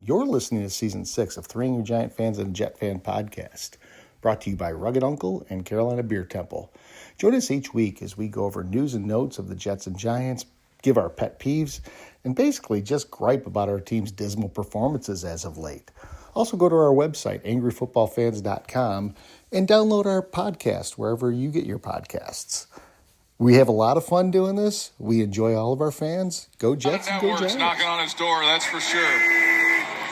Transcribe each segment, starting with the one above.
You're listening to Season 6 of Three Angry Giant Fans and a Jet Fan podcast, brought to you by Rugged Uncle and Carolina Beer Temple. Join us each week as we go over news and notes of the Jets and Giants, give our pet peeves, and basically just gripe about our team's dismal performances as of late. Also go to our website, angryfootballfans.com, and download our podcast wherever you get your podcasts. We have a lot of fun doing this. We enjoy all of our fans. Go Jets and go Giants. Knocking on his door, that's for sure.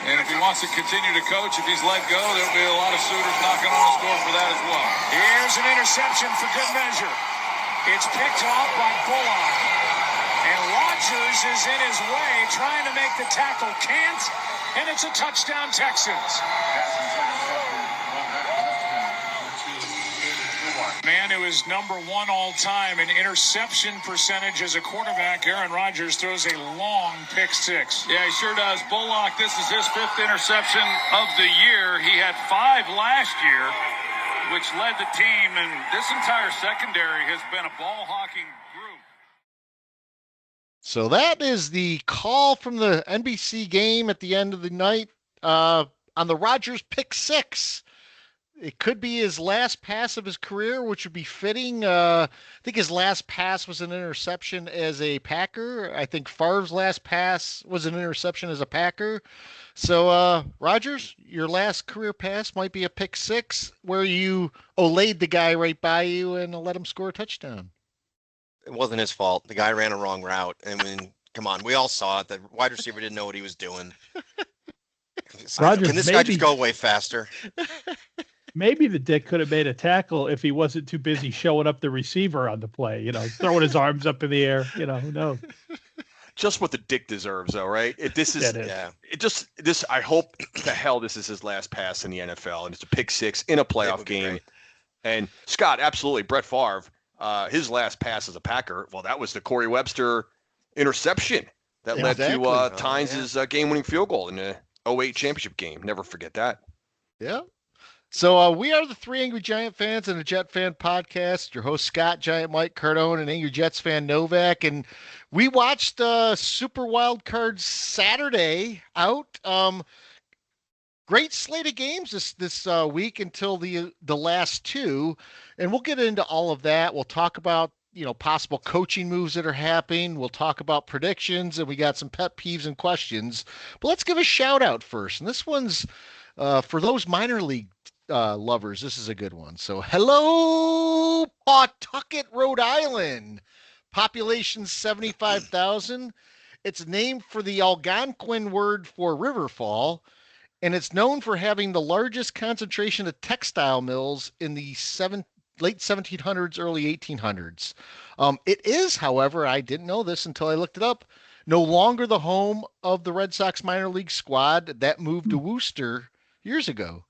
And if he wants to continue to coach, if he's let go, there'll be a lot of suitors knocking on his door for that as well. Here's an interception for good measure. It's picked off by Bullock. And Rodgers is in his way, trying to make the tackle. Can't. And it's a touchdown, Texans. Man who is number one all-time in interception percentage as a quarterback, Aaron Rodgers throws a long pick six. Yeah, he sure does. Bullock, this is his fifth interception of the year. He had 5 last year, which led the team, and this entire secondary has been a ball-hawking group. So that is the call from the NBC game at the end of the night on the Rodgers pick six. It could be his last pass of his career, which would be fitting. I think his last pass was an interception as a Packer. I think Favre's last pass was an interception as a Packer. So, Rodgers, your last career pass might be a pick six where you olayed the guy right by you and let him score a touchdown. It wasn't his fault. The guy ran a wrong route. I mean, come on. We all saw it. The wide receiver didn't know what he was doing. Rodgers, Can this guy just go away faster? Maybe the Dick could have made a tackle if he wasn't too busy showing up the receiver on the play, throwing his arms up in the air, who knows. Just what the Dick deserves, though, right? I hope to hell this is his last pass in the NFL, and it's a pick six in a playoff game. Great. And Scott, absolutely, Brett Favre, his last pass as a Packer, well, that was the Corey Webster interception that led to Tynes' game-winning field goal in the 2008 championship game. Never forget that. Yeah. So we are the Three Angry Giant Fans and a Jet Fan podcast. Your host, Scott, Giant Mike, Cardone, and Angry Jets fan Novak. And we watched Super Wild Card Saturday out. Great slate of games this week until the last two. And we'll get into all of that. We'll talk about, possible coaching moves that are happening. We'll talk about predictions, and we got some pet peeves and questions. But let's give a shout out first. And this one's for those minor league lovers. This is a good one. So hello, Pawtucket, Rhode Island. Population 75,000. It's named for the Algonquin word for river fall, and it's known for having the largest concentration of textile mills in the late 1700s, early 1800s. It is, however, I didn't know this until I looked it up, no longer the home of the Red Sox minor league squad that moved to Worcester years ago.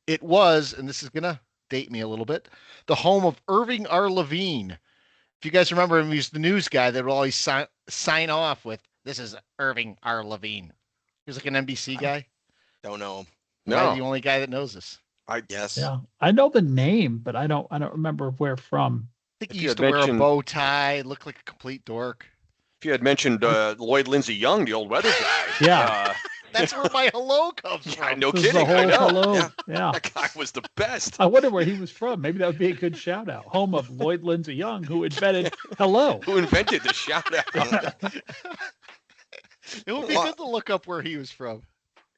It was, and this is going to date me a little bit, the home of Irving R. Levine. If you guys remember him, he's the news guy that would always sign off with, "This is Irving R. Levine." He was like an NBC guy. Don't know him. No. Am I the only guy that knows this? Yes. Yeah, I know the name, but I don't remember where from. I think he used to wear a bow tie, look like a complete dork. If you had mentioned Lloyd Lindsey Young, the old weather guy. Yeah. That's where my hello comes from. No This is kidding. the whole I know. hello. Yeah. That guy was the best. I wonder where he was from. Maybe that would be a good shout out. Home of Lloyd Lindsey Young, who invented hello. Who invented the shout out? It would be good to look up where he was from.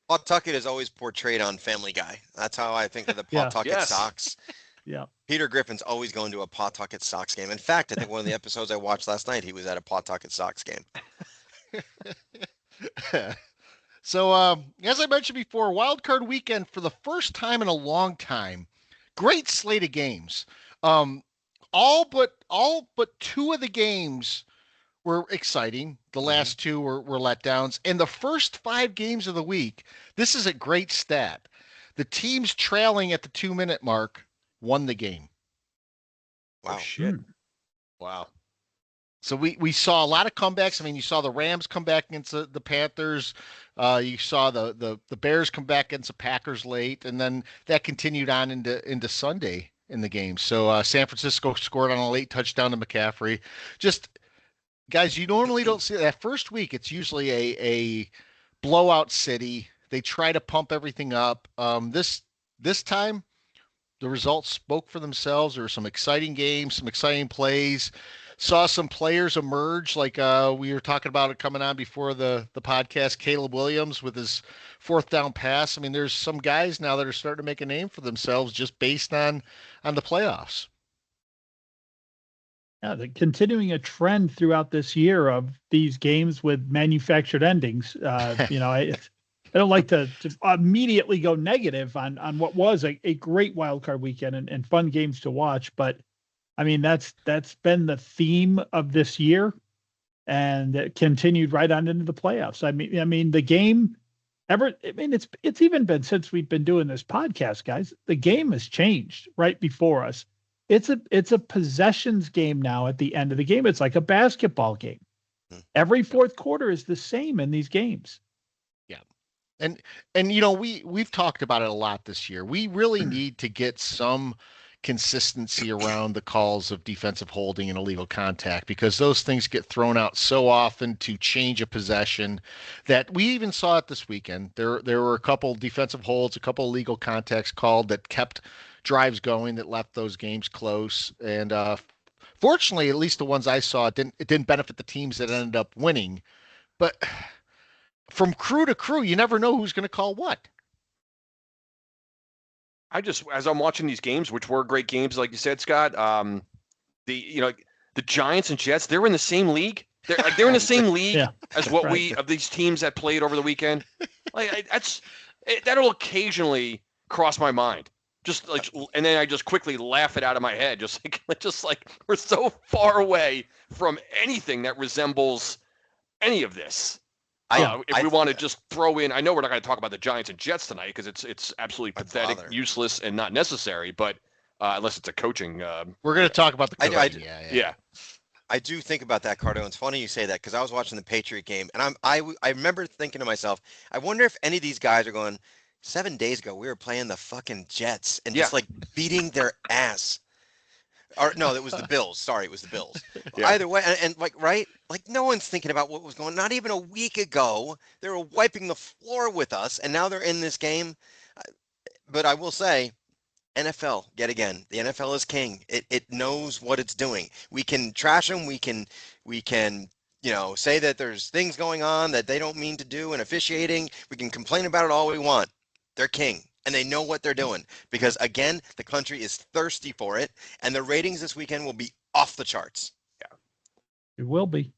Pawtucket is always portrayed on Family Guy. That's how I think of the Pawtucket Sox. Yeah. Peter Griffin's always going to a Pawtucket Sox game. In fact, I think one of the episodes I watched last night, he was at a Pawtucket Sox game. So, as I mentioned before, Wild Card Weekend for the first time in a long time. Great slate of games. All but 2 of the games were exciting. The last 2 were letdowns. And the first 5 games of the week, this is a great stat. The teams trailing at the 2-minute mark won the game. Wow. Oh, shit. Wow. So we saw a lot of comebacks. I mean, you saw the Rams come back against the Panthers. You saw the Bears come back against the Packers late, and then that continued on into Sunday in the game. So San Francisco scored on a late touchdown to McCaffrey. Just guys, you normally don't see that first week. It's usually a blowout city. They try to pump everything up. This time, the results spoke for themselves. There were some exciting games, some exciting plays. Saw some players emerge, like we were talking about it coming on before the podcast. Caleb Williams with his fourth down pass. I mean, there's some guys now that are starting to make a name for themselves just based on the playoffs. Yeah, continuing a trend throughout this year of these games with manufactured endings. I don't like to immediately go negative on what was a great wild card weekend and fun games to watch. But I mean, that's been the theme of this year, and it continued right on into the playoffs. I mean, the game it's even been since we've been doing this podcast, guys. The game has changed right before us. It's a possessions game now at the end of the game. It's like a basketball game. Every fourth quarter is the same in these games. Yeah. And we've talked about it a lot this year. We really need to get some consistency around the calls of defensive holding and illegal contact, because those things get thrown out so often to change a possession that we even saw it this weekend. There were a couple defensive holds, a couple illegal contacts called that kept drives going, that left those games close. And fortunately, at least the ones I saw, it didn't benefit the teams that ended up winning. But from crew to crew, you never know who's going to call what. As I'm watching these games, which were great games, like you said, Scott, the Giants and Jets, they're in the same league. They're in the same league as what right. of these teams that played over the weekend. That'll occasionally cross my mind. And then I just quickly laugh it out of my head. Just like we're so far away from anything that resembles any of this. If we want to just throw in, I know we're not going to talk about the Giants and Jets tonight because it's absolutely pathetic, useless, and not necessary. But unless it's a coaching, we're going to talk about the coaching. Yeah. I do think about that, Cardone. It's funny you say that because I was watching the Patriot game, and I remember thinking to myself, I wonder if any of these guys are going, 7 days ago, we were playing the fucking Jets and just like beating their ass. Or no, it was the Bills. Sorry, it was the Bills. Either way, and right? Like no one's thinking about what was going on. Not even a week ago, they were wiping the floor with us, and now they're in this game. But I will say, NFL, yet again, the NFL is king. It knows what it's doing. We can trash them. We can say that there's things going on that they don't mean to do in officiating. We can complain about it all we want. They're king, and they know what they're doing because, again, the country is thirsty for it, and the ratings this weekend will be off the charts. Yeah, it will be.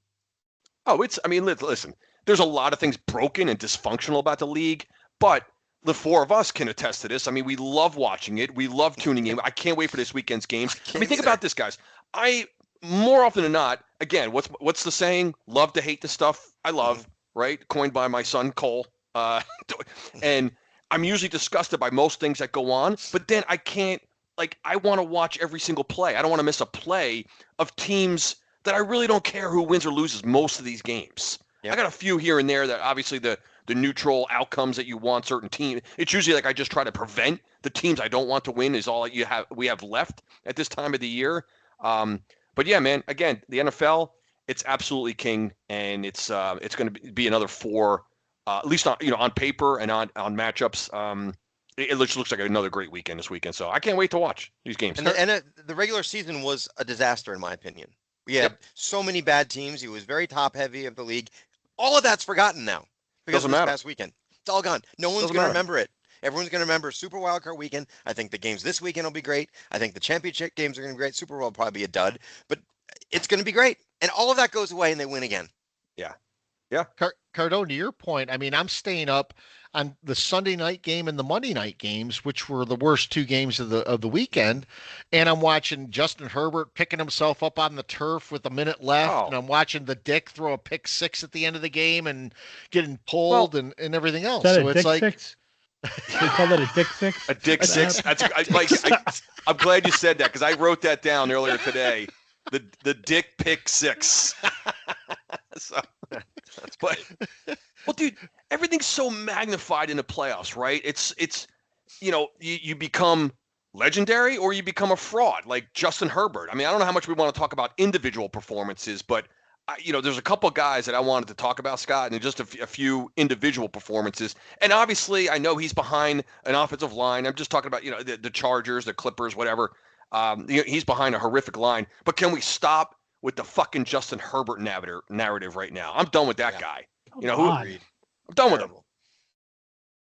Oh, listen, there's a lot of things broken and dysfunctional about the league, but the four of us can attest to this. I mean, we love watching it. We love tuning in. I can't wait for this weekend's games. Think about this, guys. More often than not, again, what's the saying? Love to hate the stuff I love, right? Coined by my son, Cole. And I'm usually disgusted by most things that go on, but then I can't, I want to watch every single play. I don't want to miss a play of teams that I really don't care who wins or loses most of these games. Yep. I got a few here and there that obviously the neutral outcomes that you want certain teams. It's usually I just try to prevent the teams I don't want to win is all we have left at this time of the year. But yeah, man, again, the NFL, it's absolutely king, and it's going to be another 4. At least on paper and on matchups, it looks like another great weekend this weekend. So I can't wait to watch these games. And the regular season was a disaster, in my opinion. We had so many bad teams. He was very top heavy of the league. All of that's forgotten now because of this past weekend. It's all gone. No one's going to remember it. Everyone's going to remember Super Wildcard Weekend. I think the games this weekend will be great. I think the championship games are going to be great. Super Bowl will probably be a dud, but it's going to be great. And all of that goes away and they win again. Yeah. Cardone, to your point, I mean, I'm staying up on the Sunday night game and the Monday night games, which were the worst 2 games of the weekend, and I'm watching Justin Herbert picking himself up on the turf with a minute left, and I'm watching the Dick throw a pick 6 at the end of the game and getting pulled and everything else. So it's like six? They call that a Dick 6? A Dick 6. I'm glad you said that because I wrote that down earlier today. The Dick pick 6. Well, dude, everything's so magnified in the playoffs, right? It's you become legendary or you become a fraud like Justin Herbert. I mean, I don't know how much we want to talk about individual performances, but there's a couple of guys that I wanted to talk about, Scott, and just a few individual performances. And obviously, I know he's behind an offensive line. I'm just talking about, the Chargers, the Clippers, whatever. He's behind a horrific line. But can we stop with the fucking Justin Herbert narrative right now? I'm done with that guy. I'm done with him.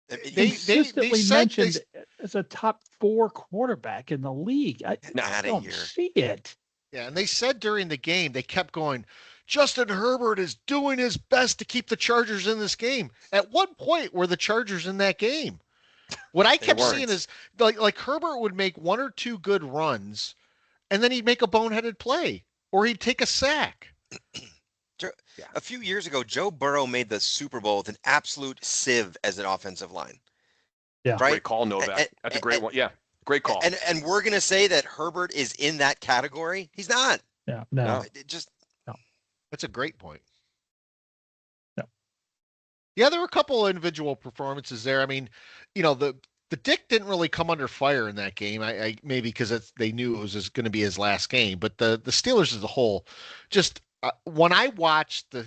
They consistently mentioned as a top 4 quarterback in the league. I don't see it. Yeah, and they said during the game, they kept going, Justin Herbert is doing his best to keep the Chargers in this game. At what point were the Chargers in that game? What I kept seeing is like Herbert would make 1 or 2 good runs, and then he'd make a boneheaded play, or he'd take a sack. A few years ago, Joe Burrow made the Super Bowl with an absolute sieve as an offensive line. Yeah, right? Great call, Novak. That's a great one. Yeah, great call. And we're gonna say that Herbert is in that category? He's not. Yeah, no. No. That's a great point. No. Yeah, there were a couple of individual performances there. I mean, the Dick didn't really come under fire in that game. I maybe because they knew it was going to be his last game, but the Steelers as a whole, just when I watched the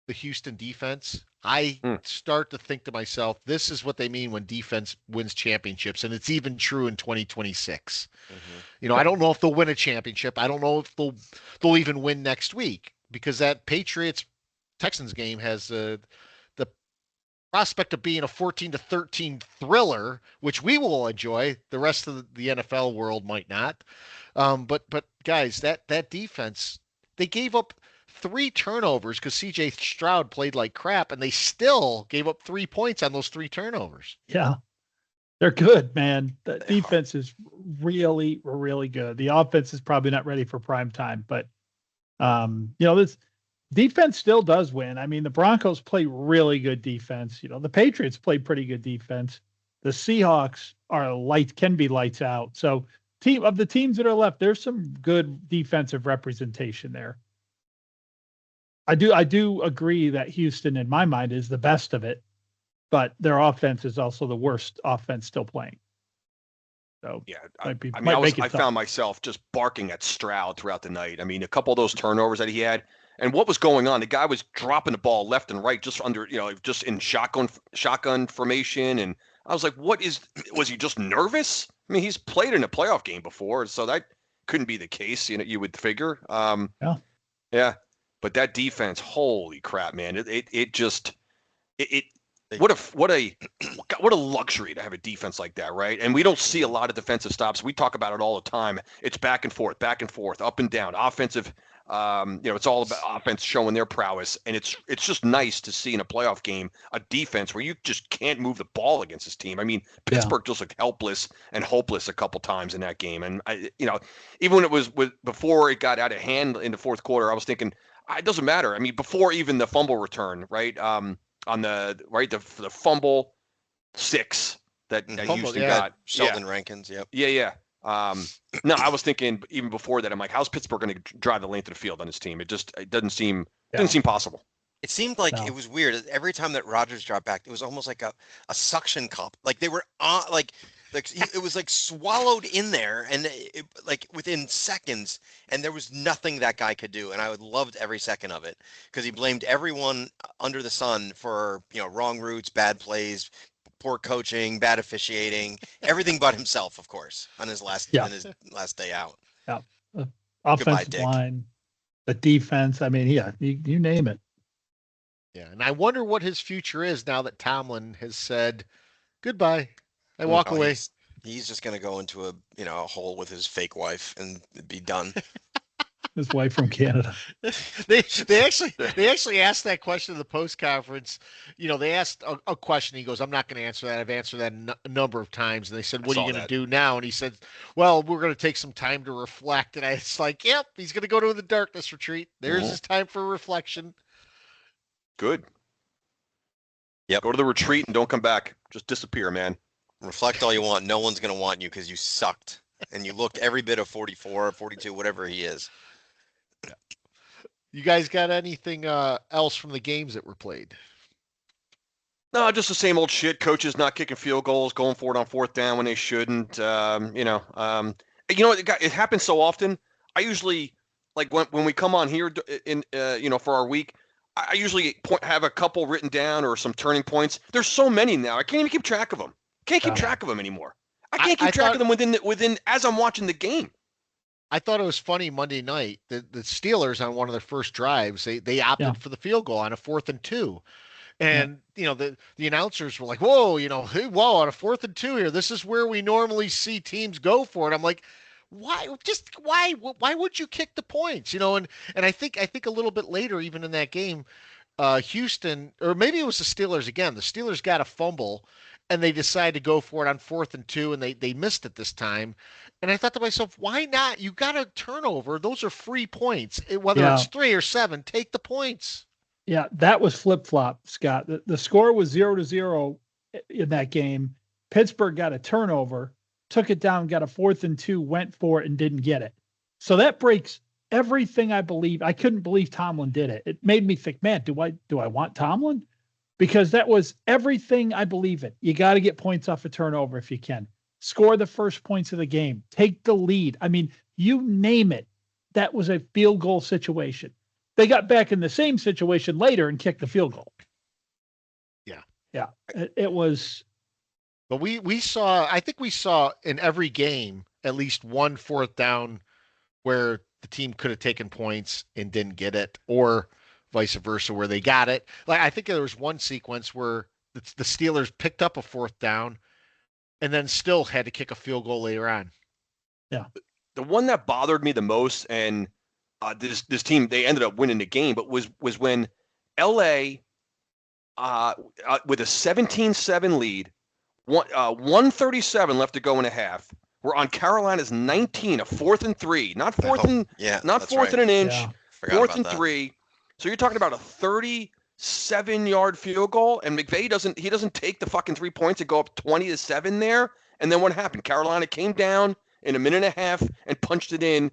Houston defense, I start to think to myself, this is what they mean when defense wins championships, and it's even true in 2026. Mm-hmm. I don't know if they'll win a championship. I don't know if they'll even win next week, because that Patriots-Texans game has the prospect of being a 14-13 thriller, which we will enjoy. The rest of the NFL world might not. But guys, that defense, they gave up 3 turnovers because C.J. Stroud played like crap, and they still gave up 3 points on those 3 turnovers. Yeah, they're good, man. The defense is really, really good. The offense is probably not ready for prime time, but this defense still does win. I mean, the Broncos play really good defense. The Patriots play pretty good defense. The Seahawks can be lights out. So, of the teams that are left, there's some good defensive representation there. I do agree that Houston, in my mind, is the best of it, but their offense is also the worst offense still playing. So yeah, I found myself just barking at Stroud throughout the night. I mean, a couple of those turnovers that he had, and what was going on? The guy was dropping the ball left and right, just under, just in shotgun formation, and I was like, was he just nervous? I mean, he's played in a playoff game before, so that couldn't be the case. You would figure. Yeah. But that defense, holy crap, man! What a luxury to have a defense like that, right? And we don't see a lot of defensive stops. We talk about it all the time. It's back and forth, up and down, offensive. It's all about offense showing their prowess, and it's just nice to see in a playoff game a defense where you just can't move the ball against this team. I mean, Pittsburgh just looked helpless and hopeless a couple times in that game, and even when it was before it got out of hand in the fourth quarter, I was thinking. It doesn't matter. I mean, before even the fumble return, right? On the fumble 6 that Houston got. Sheldon Rankins, yep. Yeah. No, I was thinking even before that, I'm like, how's Pittsburgh going to drive the length of the field on this team? It didn't seem possible. It seemed like It was weird. Every time that Rodgers dropped back, it was almost like a suction cup. Like they were on, like it was like swallowed in there, and like within seconds, and there was nothing that guy could do. And I loved every second of it because he blamed everyone under the sun for wrong routes, bad plays, poor coaching, bad officiating, everything but himself, of course, on his last day out. Yeah, offensive line, the defense. I mean, you name it. Yeah, and I wonder what his future is now that Tomlin has said goodbye. I walk away. He's just going to go into a hole with his fake wife and be done. His wife from Canada. They actually asked that question in the post conference. They asked a question. He goes, "I'm not going to answer that. I've answered that a number of times." And they said, "What are you going to do now?" And he said, "Well, we're going to take some time to reflect." And it's like, "Yep, he's going to go to the darkness retreat. There's his time for reflection." Good. Yep. Go to the retreat and don't come back. Just disappear, man. Reflect all you want. No one's going to want you because you sucked. And you looked every bit of 44, 42, whatever he is. You guys got anything else from the games that were played? No, just the same old shit. Coaches not kicking field goals, going for it on 4th down when they shouldn't. It happens so often. I usually like when we come on here in for our week, I usually have a couple written down or some turning points. There's so many now. I can't even keep track of them. Can't keep track of them anymore. I can't keep track of them within as I'm watching the game. I thought it was funny Monday night. The Steelers on one of their first drives, they opted for the field goal on a 4th and 2. And the announcers were like, "Whoa, hey, whoa, on a 4th and 2 here. This is where we normally see teams go for it." I'm like, why would you kick the points? And I think a little bit later, even in that game, Houston, or maybe it was the Steelers again. The Steelers got a fumble, and they decided to go for it on 4th and 2, and they missed it this time. And I thought to myself, why not? You got a turnover; those are free points. Whether it's 3 or 7, take the points. Yeah, that was flip-flop, Scott. The score was 0-0 in that game. Pittsburgh got a turnover, took it down, got a 4th and 2, went for it, and didn't get it. So that breaks everything I believe. I couldn't believe Tomlin did it. It made me think, man, do I want Tomlin? Because that was everything I believe in. You got to get points off a turnover if you can. Score the first points of the game. Take the lead. I mean, you name it. That was a field goal situation. They got back in the same situation later and kicked the field goal. Yeah. It was. But I think we saw in every game at least one 4th down where the team could have taken points and didn't get it, or vice versa, where they got it. Like, I think there was one sequence where the Steelers picked up a 4th down and then still had to kick a field goal later on. Yeah. The one that bothered me the most, and this team, they ended up winning the game, but was when LA, with a 17-7 lead, 1:37 left to go in a half. We're on Carolina's 19, a 4th and 3, not fourth and an inch, 4th and 3. So you're talking about a 37-yard field goal, and McVay doesn't take the fucking 3 points and go up 20-7 there. And then what happened? Carolina came down in a minute and a half and punched it in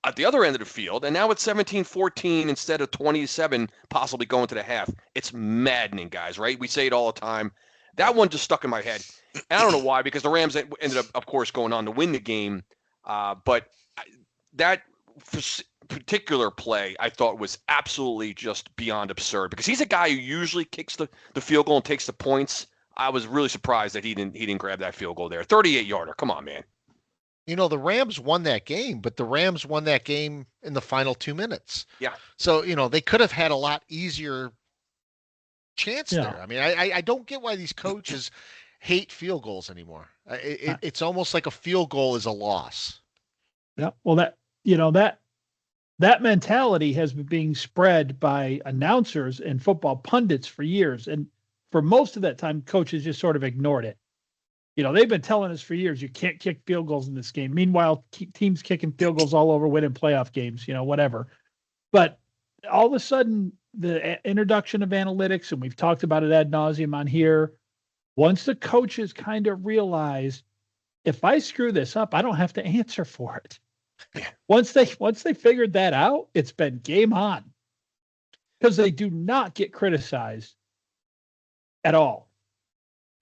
at the other end of the field, and now it's 17-14 instead of 27, possibly going to the half. It's maddening, guys, right? We say it all the time. That one just stuck in my head. And I don't know why, because the Rams ended up, of course, going on to win the game. But that particular play, I thought, was absolutely just beyond absurd, because he's a guy who usually kicks the field goal and takes the points. I was really surprised that he didn't grab that field goal there. 38-yarder. Come on, man. The Rams won that game, but the Rams won that game in the final 2 minutes. Yeah. So, they could have had a lot easier chance there. I mean, I don't get why these coaches hate field goals anymore. It's almost like a field goal is a loss. Yeah. Well, that mentality has been being spread by announcers and football pundits for years. And for most of that time, coaches just sort of ignored it. They've been telling us for years, you can't kick field goals in this game. Meanwhile, teams kicking field goals all over, winning playoff games, whatever. But all of a sudden, the introduction of analytics, and we've talked about it ad nauseum on here, once the coaches kind of realize, if I screw this up, I don't have to answer for it. Yeah. Once they figured that out, it's been game on. Because they do not get criticized at all.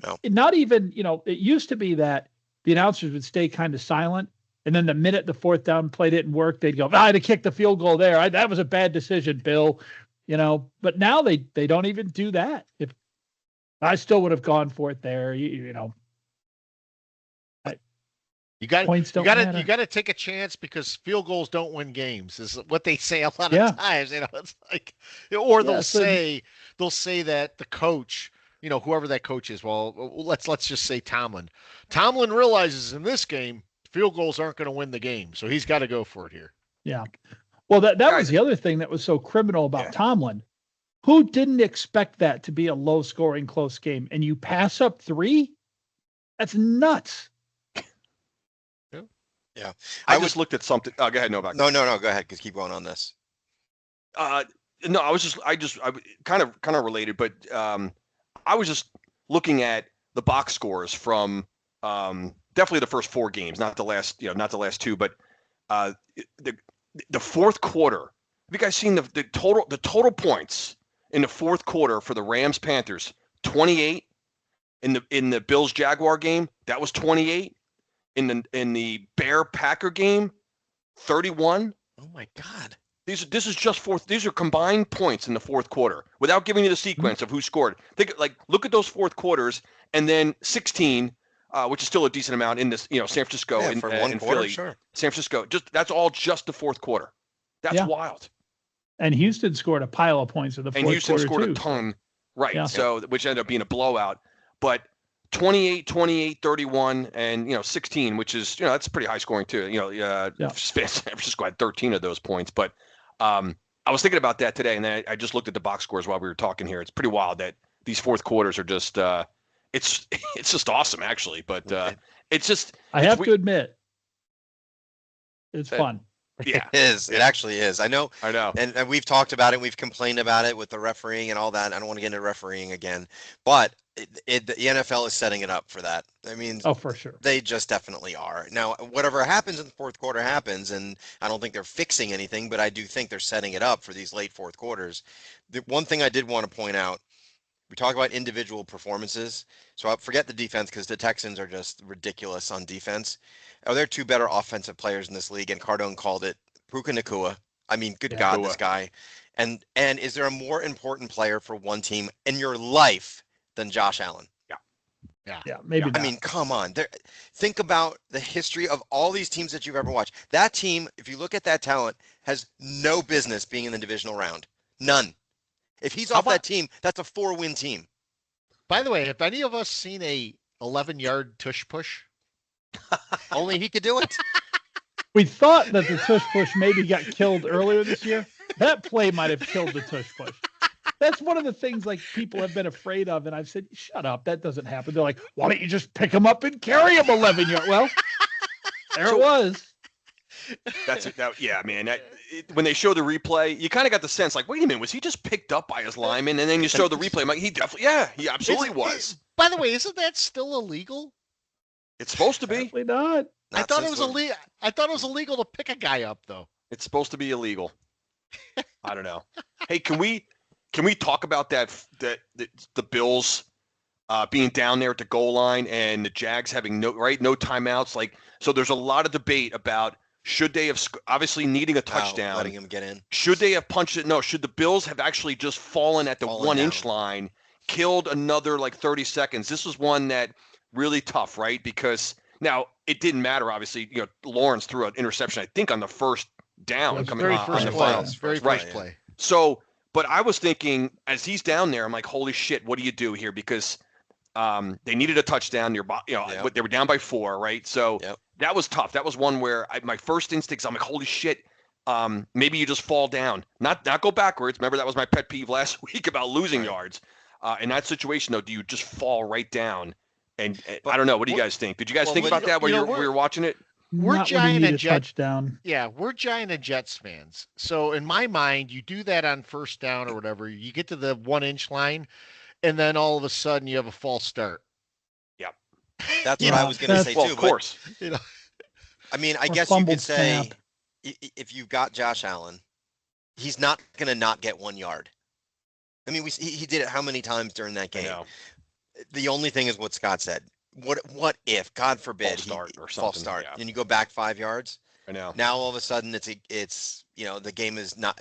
No. Not even, it used to be that the announcers would stay kind of silent. And then the minute the 4th down play didn't work, they'd go, I had to kick the field goal there. That was a bad decision, Bill. But now they don't even do that. If I still would have gone for it there, you got to take a chance, because field goals don't win games is what they say a lot of times. It's like, or they'll say that the coach, whoever that coach is, well, let's just say Tomlin. Tomlin realizes in this game, field goals aren't going to win the game, so he's got to go for it here. Yeah. Well, that was the other thing that was so criminal about Tomlin. Who didn't expect that to be a low-scoring, close game? And you pass up 3? That's nuts. Yeah. I just looked at something. Go ahead, Novak. No. Go ahead, because keep going on this. No, I kind of related, but I was just looking at the box scores from definitely the first 4 games, not the last 2, but the fourth quarter. Have you guys seen the total points in the fourth quarter for the Rams Panthers? 28 in the Bills Jaguar game. That was 28 in the Bear Packer game. 31. Oh my God. This is just fourth. These are combined points in the fourth quarter without giving you the sequence of who scored. Look at those fourth quarters, and then 16, which is still a decent amount in this. San Francisco and for one quarter, Philly. sure. San Francisco, that's all just the fourth quarter. That's wild. And Houston scored a pile of points in the fourth quarter. And Houston scored too, a ton, right? Yeah. So which ended up being a blowout, but 28, 28, 31, and 16, which is that's pretty high scoring too. San Francisco had 13 of those points, but. I was thinking about that today, and then I just looked at the box scores while we were talking here. It's pretty wild that these fourth quarters are just it's just awesome, actually. But it's just I have to admit, it's fun. Yeah, it is. It actually is. I know. And we've talked about it. We've complained about it with the refereeing and all that. I don't want to get into refereeing again, but the NFL is setting it up for that. I mean, for sure. They just definitely are. Now, whatever happens in the fourth quarter happens, and I don't think they're fixing anything, but I do think they're setting it up for these late fourth quarters. The one thing I did want to point out, we talk about individual performances. So I'll forget the defense because the Texans are just ridiculous on defense. Are there two better offensive players in this league? And Cardone called it Puka Nacua. I mean, good God, this guy. And is there a more important player for one team in your life than Josh Allen? Yeah, maybe not. I mean, come on. Think about the history of all these teams that you've ever watched. That team, if you look at that talent, has no business being in the divisional round. None. If he's off that team, that's a 4-win team. By the way, have any of us seen a 11-yard tush push? Only he could do it. We thought that the tush push maybe got killed earlier this year. That play might have killed the tush push. That's one of the things people have been afraid of, and I've said, "Shut up, that doesn't happen." They're like, "Why don't you just pick him up and carry him 11 yards?" Well, there it was. That's it. Yeah, man. When they show the replay, you kind of got the sense like, wait a minute, was he just picked up by his lineman? And then you show the replay, I'm like, he absolutely was. By the way, isn't that still illegal? It's supposed to be. Definitely not. I thought it was illegal. I thought it was illegal to pick a guy up, though. It's supposed to be illegal. I don't know. Hey, can we talk about that the Bills being down there at the goal line and the Jags having no timeouts? So there's a lot of debate about should they have obviously needing a touchdown, letting him get in. Should they have punched it? No. Should the Bills have actually just fallen at the 1-inch line, killed another 30 seconds? This was one that really tough, right? Because now it didn't matter. Obviously, Lawrence threw an interception, I think, on the first down coming very on first the play. finals. Very first play. So, but I was thinking as he's down there, I'm like, holy shit, what do you do here? Because they needed a touchdown. They were down by 4, right? So that was tough. That was one where my first instincts, I'm like, holy shit, maybe you just fall down, not go backwards. Remember, that was my pet peeve last week about losing yards. In that situation, though, do you just fall right down? And I don't know. What do you guys think? Did you guys think about that when we were watching it? We're Giant and Jets. Touchdown. Yeah, we're Giant and Jets fans. So in my mind, you do that on first down or whatever. You get to the 1-inch line, and then all of a sudden you have a false start. Yep. That's what I was going to say too. Of course. I mean, I guess you could say if you've got Josh Allen, he's not going to not get 1 yard. I mean, he did it how many times during that game? The only thing is what Scott said. What if, God forbid, false start, and you go back 5 yards? I know. Now all of a sudden it's the game is not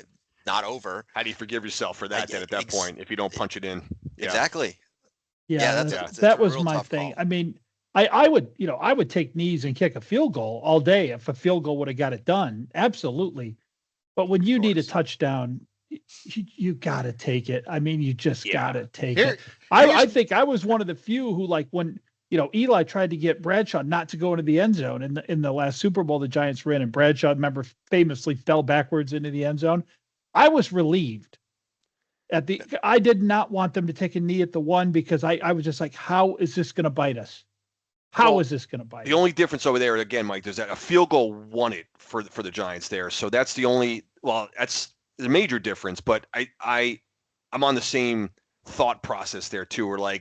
over. How do you forgive yourself for that at that point if you don't punch it in? Yeah. Exactly. Yeah, that was my thing. Call. I mean, I would take knees and kick a field goal all day if a field goal would have got it done. Absolutely. But when you need a touchdown, you got to take it. I mean, you just got to take it. I think I was one of the few who, when Eli tried to get Bradshaw not to go into the end zone in the last Super Bowl the Giants ran, and Bradshaw, remember, famously fell backwards into the end zone. I was relieved I did not want them to take a knee at the 1 because I was just like, how is this going to bite us? How is this going to bite us? The only difference over there, again, Mike, there's that a field goal won it for the Giants there. So that's the only, that's the major difference, but I'm on the same thought process there too, where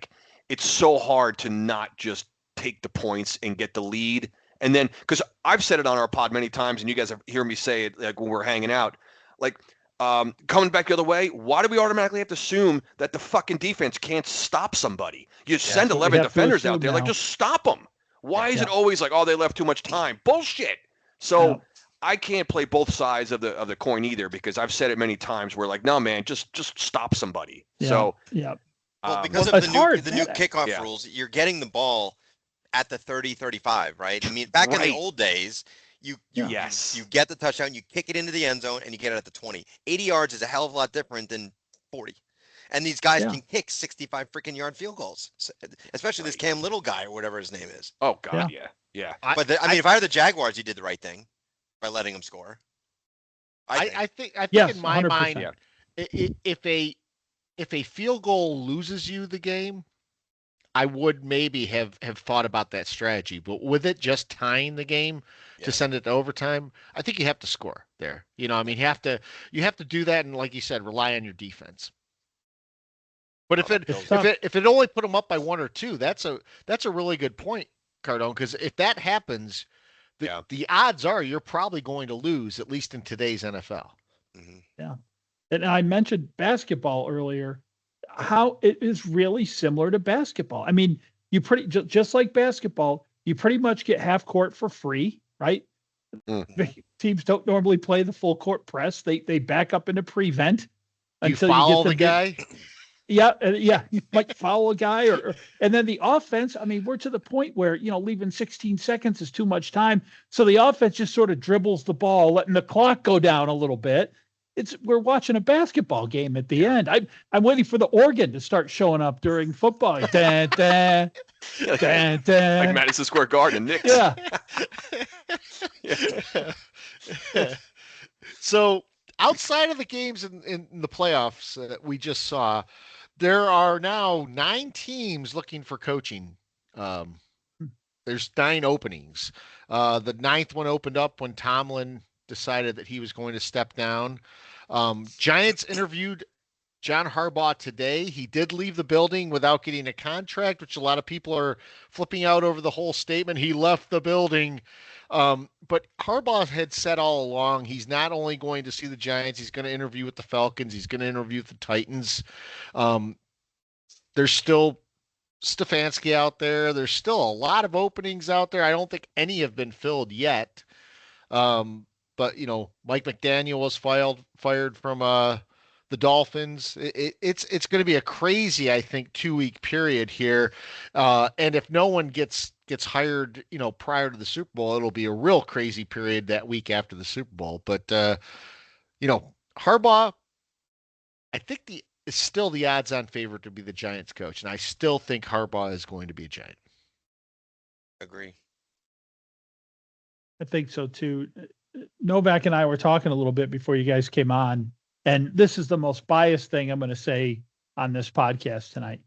it's so hard to not just take the points and get the lead. And then, because I've said it on our pod many times, and you guys have heard me say it when we're hanging out, coming back the other way, why do we automatically have to assume that the fucking defense can't stop somebody? You send 11 defenders out there, just stop them. Why is it always they left too much time? Bullshit. So I can't play both sides of the coin either, because I've said it many times where like, no man, just stop somebody. Yeah. So yeah. Well, because of the new kickoff rules, you're getting the ball at the 30-35, right? I mean, back in the old days, you get the touchdown, you kick it into the end zone, and you get it at the 20. 80 yards is a hell of a lot different than 40. And these guys can kick 65 freaking yard field goals, especially this Cam Little guy or whatever his name is. Oh God, yeah. But if I were the Jaguars, you did the right thing by letting them score. I think yes, in my 100%. mind, if a field goal loses you the game, I would maybe have thought about that strategy. But with it just tying the game to send it to overtime, I think you have to score there. You know, I mean, you have to do that, and like you said, rely on your defense. But if it only put them up by 1 or 2, that's a really good point, Cardone. Because if that happens, the odds are you're probably going to lose, at least in today's NFL. Mm-hmm. Yeah, and I mentioned basketball earlier. How it is really similar to basketball. I mean, you just like basketball, you pretty much get half court for free, right? Mm-hmm. Teams don't normally play the full court press. They back up into prevent until you follow the guy. Yeah, you might foul a guy, and then the offense. I mean, we're to the point where leaving 16 seconds is too much time, so the offense just sort of dribbles the ball, letting the clock go down a little bit. We're watching a basketball game at the end. I'm waiting for the organ to start showing up during football. Dun, dun, dun, dun. Like Madison Square Garden, Knicks. Yeah. So outside of the games in the playoffs that we just saw, there are now 9 teams looking for coaching. There's 9 openings. The 9th one opened up when Tomlin decided that he was going to step down. Giants interviewed John Harbaugh today. He did leave the building without getting a contract, which a lot of people are flipping out over the whole statement. He left the building. But Harbaugh had said all along, he's not only going to see the Giants, he's going to interview with the Falcons, he's going to interview with the Titans. There's still Stefanski out there. There's still a lot of openings out there. I don't think any have been filled yet. But Mike McDaniel was fired from the Dolphins. It's going to be a crazy, I think, 2-week period here. And if no one gets hired, prior to the Super Bowl, it'll be a real crazy period that week after the Super Bowl. But Harbaugh, I think is still the odds-on favorite to be the Giants coach, and I still think Harbaugh is going to be a Giant. Agree. I think so too. Novak and I were talking a little bit before you guys came on, and this is the most biased thing I'm going to say on this podcast tonight.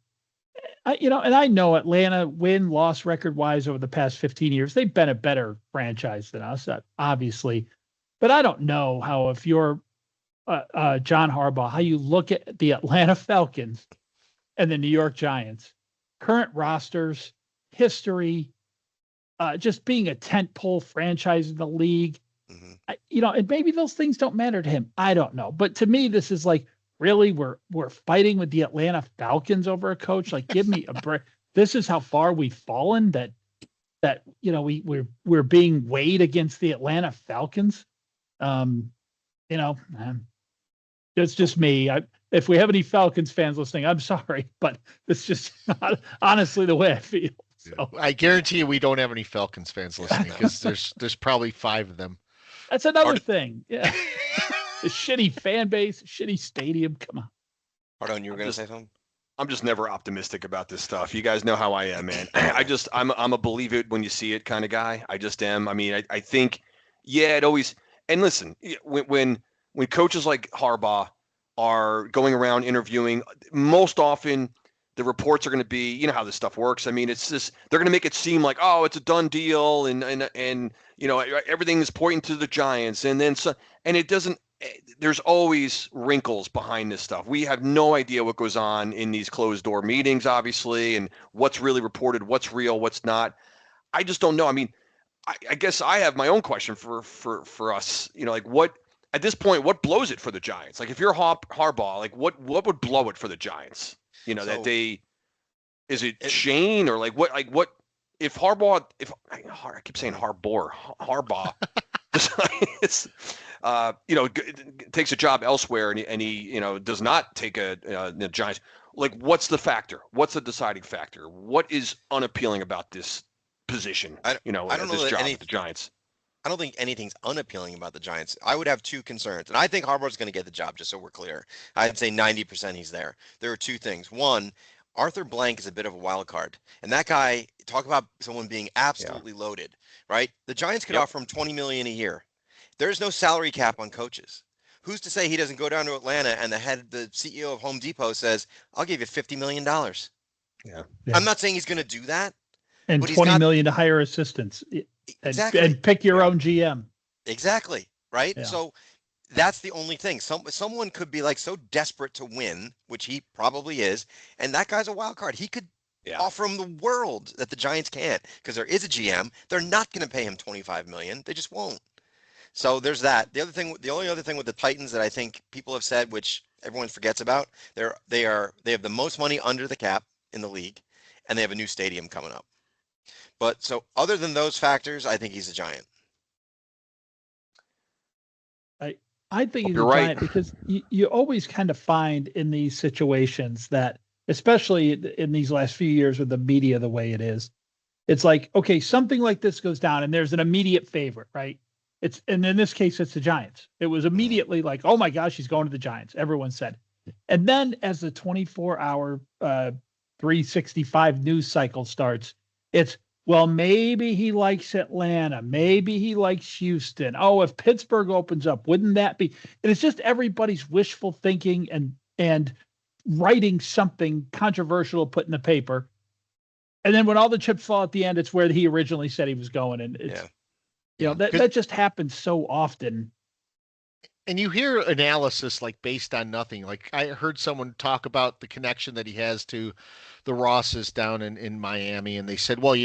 And I know Atlanta win-loss record-wise over the past 15 years, they've been a better franchise than us, obviously. But I don't know how, if you're John Harbaugh, how you look at the Atlanta Falcons and the New York Giants, current rosters, history, just being a tentpole franchise in the league. Mm-hmm. And maybe those things don't matter to him. I don't know. But to me, this is like, really, we're fighting with the Atlanta Falcons over a coach. Like, give me a break. This is how far we've fallen. That we're being weighed against the Atlanta Falcons. It's just me. If we have any Falcons fans listening, I'm sorry, but it's just honestly the way I feel. So. I guarantee you we don't have any Falcons fans listening, because there's probably 5 of them. That's another thing. Yeah. A shitty fan base, shitty stadium. Come on. Cardone, you were going to say something? I'm just never optimistic about this stuff. You guys know how I am, man. I'm a believe it when you see it kind of guy. I just am. I mean, I think, it always, and listen, when coaches like Harbaugh are going around interviewing, most often the reports are going to be, you know how this stuff works. I mean, it's just, they're going to make it seem like, oh, it's a done deal, and everything is pointing to the Giants, and then so, and it doesn't. There's always wrinkles behind this stuff. We have no idea what goes on in these closed door meetings, obviously, and what's really reported, what's real, what's not. I just don't know. I mean, I guess I have my own question for us. Like, what at this point, what blows it for the Giants? Like, if you're Harbaugh, like what would blow it for the Giants? That they, is it Shane, or what if Harbaugh, I keep saying Harbaugh, takes a job elsewhere and he does not take the Giants. Like, what's the factor? What's the deciding factor? What is unappealing about this position? I don't know this job at the Giants. I don't think anything's unappealing about the Giants. I would have two concerns, and I think Harbaugh's going to get the job, just so we're clear. I'd say 90% he's there. There are two things. One, Arthur Blank is a bit of a wild card, and that guy, talk about someone being absolutely loaded, right? The Giants could offer him $20 million a year. There's no salary cap on coaches. Who's to say he doesn't go down to Atlanta and the CEO of Home Depot says, "I'll give you $50 million." Yeah. I'm not saying he's going to do that. And $20 million to hire assistants. Exactly. And pick your own GM. Exactly. Right. Yeah. So that's the only thing. Someone could be like so desperate to win, which he probably is, and that guy's a wild card. He could offer him the world that the Giants can't, because there is a GM. They're not going to pay him $25 million. They just won't. So there's that. The only other thing with the Titans that I think people have said, which everyone forgets about, they have the most money under the cap in the league, and they have a new stadium coming up. But so other than those factors, I think he's a Giant. I think he's a Giant because you always kind of find in these situations that, especially in these last few years with the media the way it is, it's like, okay, something like this goes down and there's an immediate favorite, right? And in this case, it's the Giants. It was immediately like, oh my gosh, he's going to the Giants. Everyone said. And then as the 24-hour 365 news cycle starts, it's, well, maybe he likes Atlanta. Maybe he likes Houston. Oh, if Pittsburgh opens up, wouldn't that be? And it's just everybody's wishful thinking and writing something controversial to put in the paper. And then when all the chips fall at the end, it's where he originally said he was going. And it's, that just happens so often. And you hear analysis like based on nothing. Like I heard someone talk about the connection that he has to the Rosses down in Miami. And they said, well,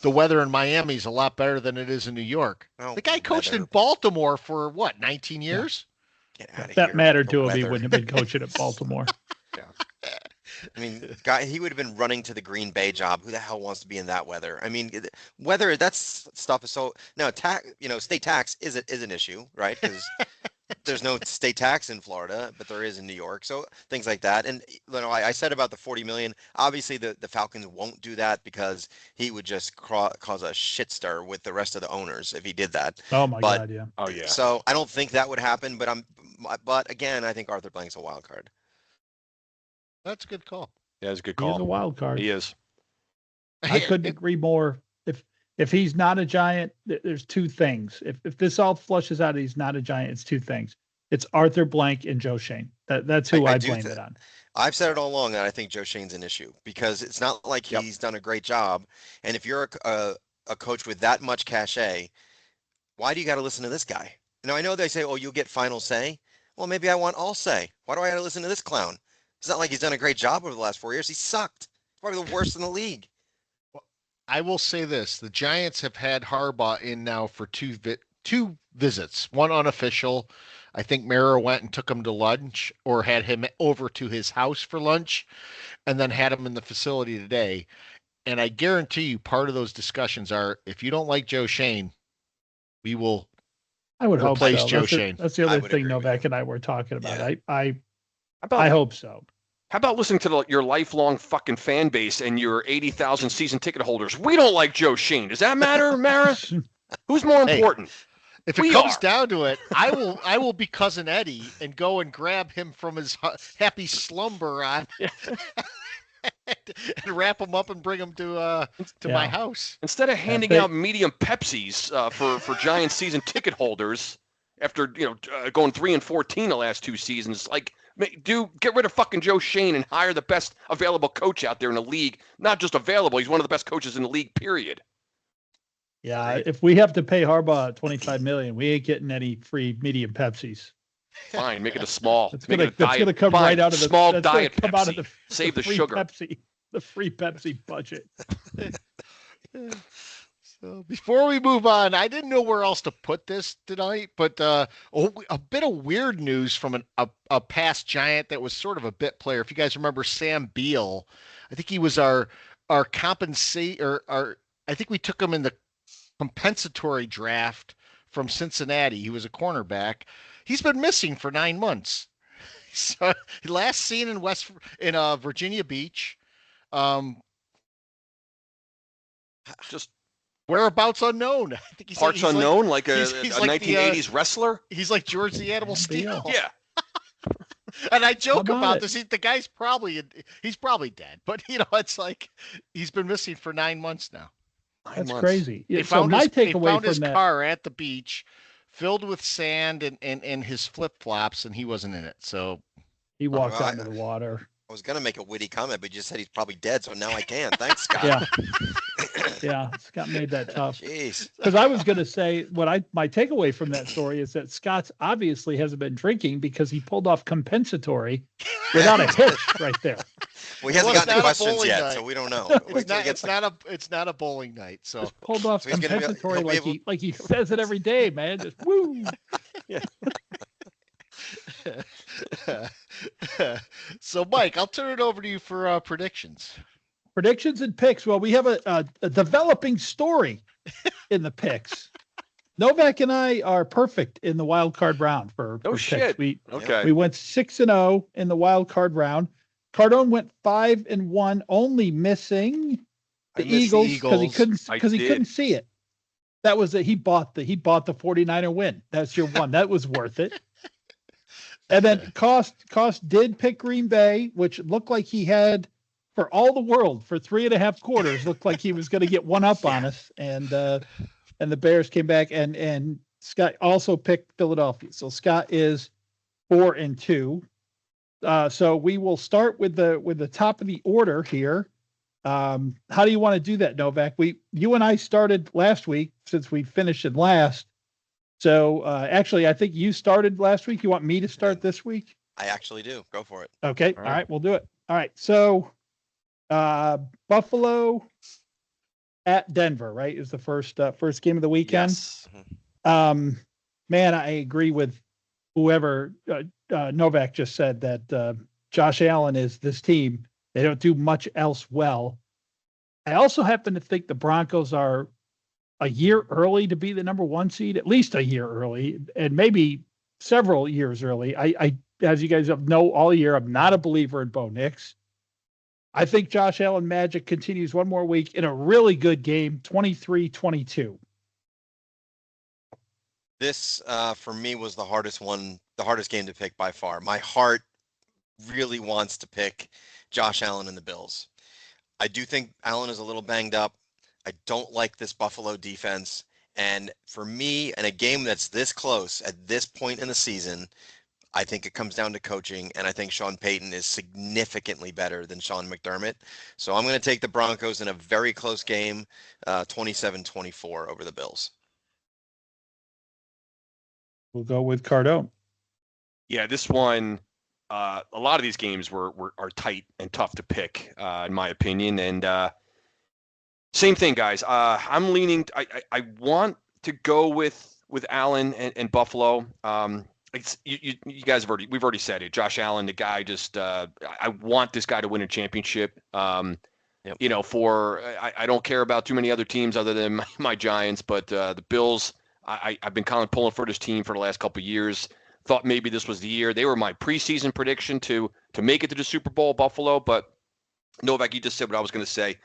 the weather in Miami is a lot better than it is in New York. Oh, the guy coached in Baltimore for 19 years? Get out of here. That mattered to him. Weather. He wouldn't have been coaching at Baltimore. I mean, he would have been running to the Green Bay job. Who the hell wants to be in that weather? I mean, weather, that's stuff is so now state tax is an issue, right? Because there's no state tax in Florida, but there is in New York. So things like that. And I said about the $40 million, obviously the Falcons won't do that because he would just cause a shitstir with the rest of the owners if he did that. Oh my God. Yeah. Oh yeah. So I don't think that would happen, but again, I think Arthur Blank's a wild card. That's a good call. Yeah, it's a good call. He's a wild card. He is. I couldn't agree more. If he's not a Giant, there's two things. If this all flushes out, he's not a Giant. It's two things. It's Arthur Blank and Joe Schoen. That's who I blame it on. I've said it all along that I think Joe Schoen's an issue because it's not like he's done a great job. And if you're a coach with that much cachet, why do you got to listen to this guy? I know they say, oh, you'll get final say. Well, maybe I want all say. Why do I got to listen to this clown? It's not like he's done a great job over the last 4 years. He sucked. He's probably the worst in the league. Well, I will say this. The Giants have had Harbaugh in now for two visits. One unofficial. I think Mara went and took him to lunch or had him over to his house for lunch and then had him in the facility today. And I guarantee you part of those discussions are, if you don't like Joe Schoen, we will replace Joe Schoen. That's the other thing Novak and I were talking about. Yeah. I hope so. How about listening to your lifelong fucking fan base and your 80,000 season ticket holders? We don't like Joe Schoen. Does that matter, Maris? Who's more important? If it comes down to it, I will be Cousin Eddie and go and grab him from his happy slumber on and wrap him up and bring him to my house. Instead of handing out medium Pepsis for Giants season ticket holders after going 3-14 the last two seasons, get rid of fucking Joe Schoen and hire the best available coach out there in the league. Not just available, he's one of the best coaches in the league, period. Yeah, if we have to pay Harbaugh $25 million, we ain't getting any free medium Pepsis. Fine, make it a small. It's going to come right out of the small diet Pepsi. Out of Save the free sugar. The free Pepsi budget. So before we move on, I didn't know where else to put this tonight, but a bit of weird news from a past Giant that was sort of a bit player. If you guys remember Sam Beal, I think he was our I think we took him in the compensatory draft from Cincinnati. He was a cornerback. He's been missing for 9 months. So last seen in Virginia Beach. Just whereabouts unknown. I think parts unknown, like a 1980s wrestler. He's like George the Animal Steel. Yeah. And I joke about this. The guy's probably dead, but it's like he's been missing for 9 months now. That's crazy. They found his car at the beach, filled with sand and his flip flops, and he wasn't in it. So he walked out into the water. I was gonna make a witty comment, but you just said he's probably dead, so now I can't. Thanks, Scott. Yeah. Yeah, Scott made that tough. Jeez. Because I was going to say my takeaway from that story is that Scott's obviously hasn't been drinking because he pulled off compensatory without a hitch right there. Well, he hasn't gotten the questions yet, so we don't know. It's not a bowling night. So just pulled off compensatory like he says it every day, man. Just woo. Yeah. So, Mike, I'll turn it over to you for predictions. Predictions and picks. Well, we have a developing story in the picks. Novak and I are perfect in the wild card round for shit. Picks. Okay. We went 6-0 in the wild card round. Cardone went 5-1, only missing the Eagles because he couldn't see it. That was it. He bought the 49er win. That's your one. That was worth it. And then Cost did pick Green Bay, which looked like he had, for all the world, for 3.5 quarters, looked like he was going to get one up on us. And the Bears came back, and Scott also picked Philadelphia. So Scott is 4-2. So we will start with the top of the order here. How do you want to do that, Novak? You and I started last week since we finished in last. So actually, I think you started last week. You want me to start this week? I actually do. Go for it. Okay. All right. We'll do it. All right. So Buffalo at Denver, right, is the first game of the weekend. Yes. Man, I agree with whoever Novak just said that Josh Allen is this team. They don't do much else well. I also happen to think the Broncos are a year early to be the number 1 seed, at least a year early, and maybe several years early. I as you guys know all year, I'm not a believer in Bo Nix. I think Josh Allen magic continues one more week in a really good game, 23-22. This, for me, was the hardest game to pick by far. My heart really wants to pick Josh Allen and the Bills. I do think Allen is a little banged up. I don't like this Buffalo defense. And for me, in a game that's this close at this point in the season, I think it comes down to coaching, and I think Sean Payton is significantly better than Sean McDermott. So I'm going to take the Broncos in a very close game, 27-24 over the Bills. We'll go with Cardone. Yeah, this one, a lot of these games are tight and tough to pick, in my opinion. And same thing, guys. I'm leaning. I want to go with Allen and Buffalo. It's you guys we've already said it. Josh Allen, the guy, just I want this guy to win a championship. Yep. I don't care about too many other teams other than my Giants, but the Bills. I've been kind of pulling for this team for the last couple of years. Thought maybe this was the year. They were my preseason prediction to make it to the Super Bowl, Buffalo. But Novak, you just said what I was going to say.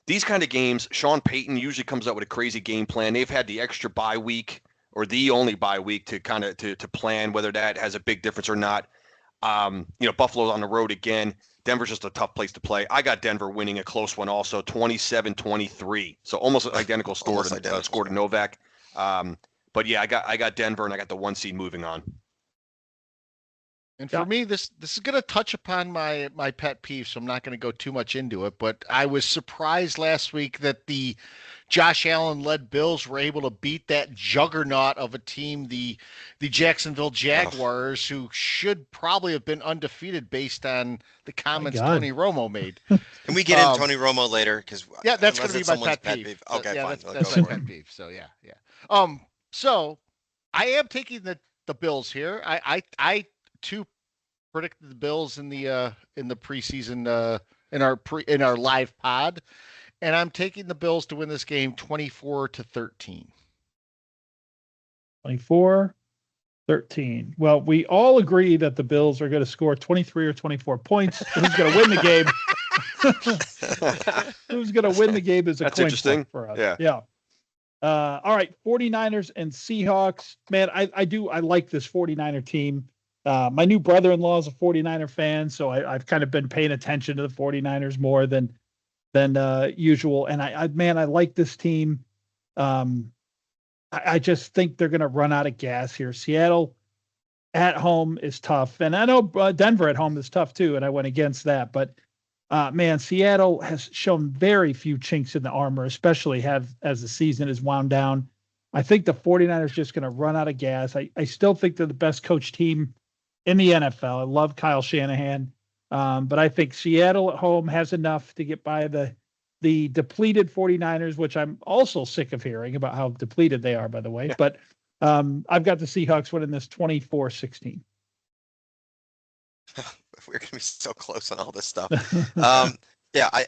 These kind of games, Sean Payton usually comes up with a crazy game plan. They've had the extra bye week or the only bye week to kind of to plan whether that has a big difference or not. Buffalo's on the road again. Denver's just a tough place to play. I got Denver winning a close one also, 27-23. So almost identical score to Novak. But yeah, I got Denver and I got the 1 seed moving on. And for me, this is going to touch upon my pet peeve, so I'm not going to go too much into it. But I was surprised last week that the Josh Allen-led Bills were able to beat that juggernaut of a team, the Jacksonville Jaguars, who should probably have been undefeated based on the comments Tony Romo made. Can we get in Tony Romo later? Yeah, that's going to be my pet peeve. Okay, yeah, fine. That's my pet peeve. So yeah. So I am taking the Bills here. I too predicted the Bills in the preseason in our live pod, and I'm taking the Bills to win this game 24-13. 24-13. Well, we all agree that the Bills are going to score 23 or 24 points. Who's going to win the game? Who's going to win the game is a That's coin interesting. flip for us. Yeah. All right, 49ers and Seahawks. Man, I like this 49er team. My new brother-in-law is a 49er fan, so I've kind of been paying attention to the 49ers more than usual. And I like this team. I just think they're going to run out of gas here. Seattle at home is tough. And I know Denver at home is tough too, and I went against that. But, man, Seattle has shown very few chinks in the armor, especially as the season is wound down. I think the 49ers just going to run out of gas. I still think they're the best coach team in the NFL. I love Kyle Shanahan. But I think Seattle at home has enough to get by the depleted 49ers, which I'm also sick of hearing about how depleted they are, by the way. But I've got the Seahawks winning this 24-16. We're going to be so close on all this stuff.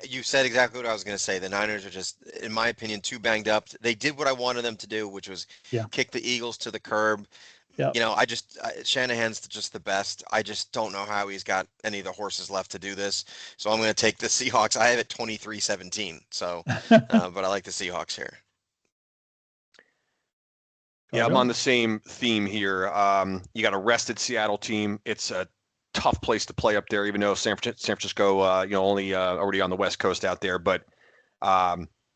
You said exactly what I was going to say. The Niners are just, in my opinion, too banged up. They did what I wanted them to do, which was kick the Eagles to the curb. Yep. You know, Shanahan's just the best. I just don't know how he's got any of the horses left to do this. So I'm going to take the Seahawks. I have it 23-17. So, but I like the Seahawks here. Yeah, I'm on the same theme here. You got a rested Seattle team. It's a tough place to play up there, even though San Francisco, only already on the West Coast out there. But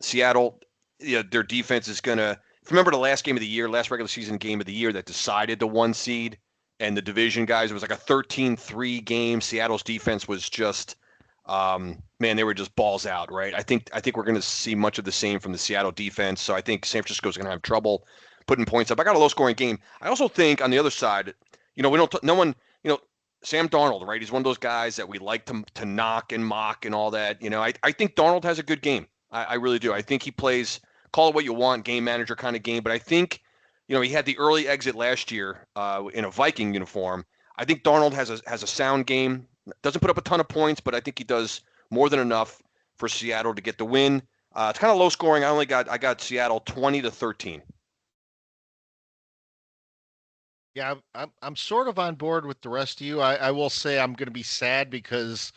Seattle, their defense is going to. If you remember the last regular season game of the year that decided the 1 seed and the division guys, it was like a 13-3 game. Seattle's defense was just, they were just balls out, right? I think we're going to see much of the same from the Seattle defense. So I think San Francisco's going to have trouble putting points up. I got a low scoring game. I also think on the other side, Sam Darnold, right? He's one of those guys that we like to knock and mock and all that. I think Darnold has a good game. I really do. I think he plays. Call it what you want, game manager kind of game. But I think, he had the early exit last year in a Viking uniform. I think Darnold has a sound game. Doesn't put up a ton of points, but I think he does more than enough for Seattle to get the win. It's kind of low scoring. I got Seattle 20-13. Yeah, I'm sort of on board with the rest of you. I will say I'm going to be sad because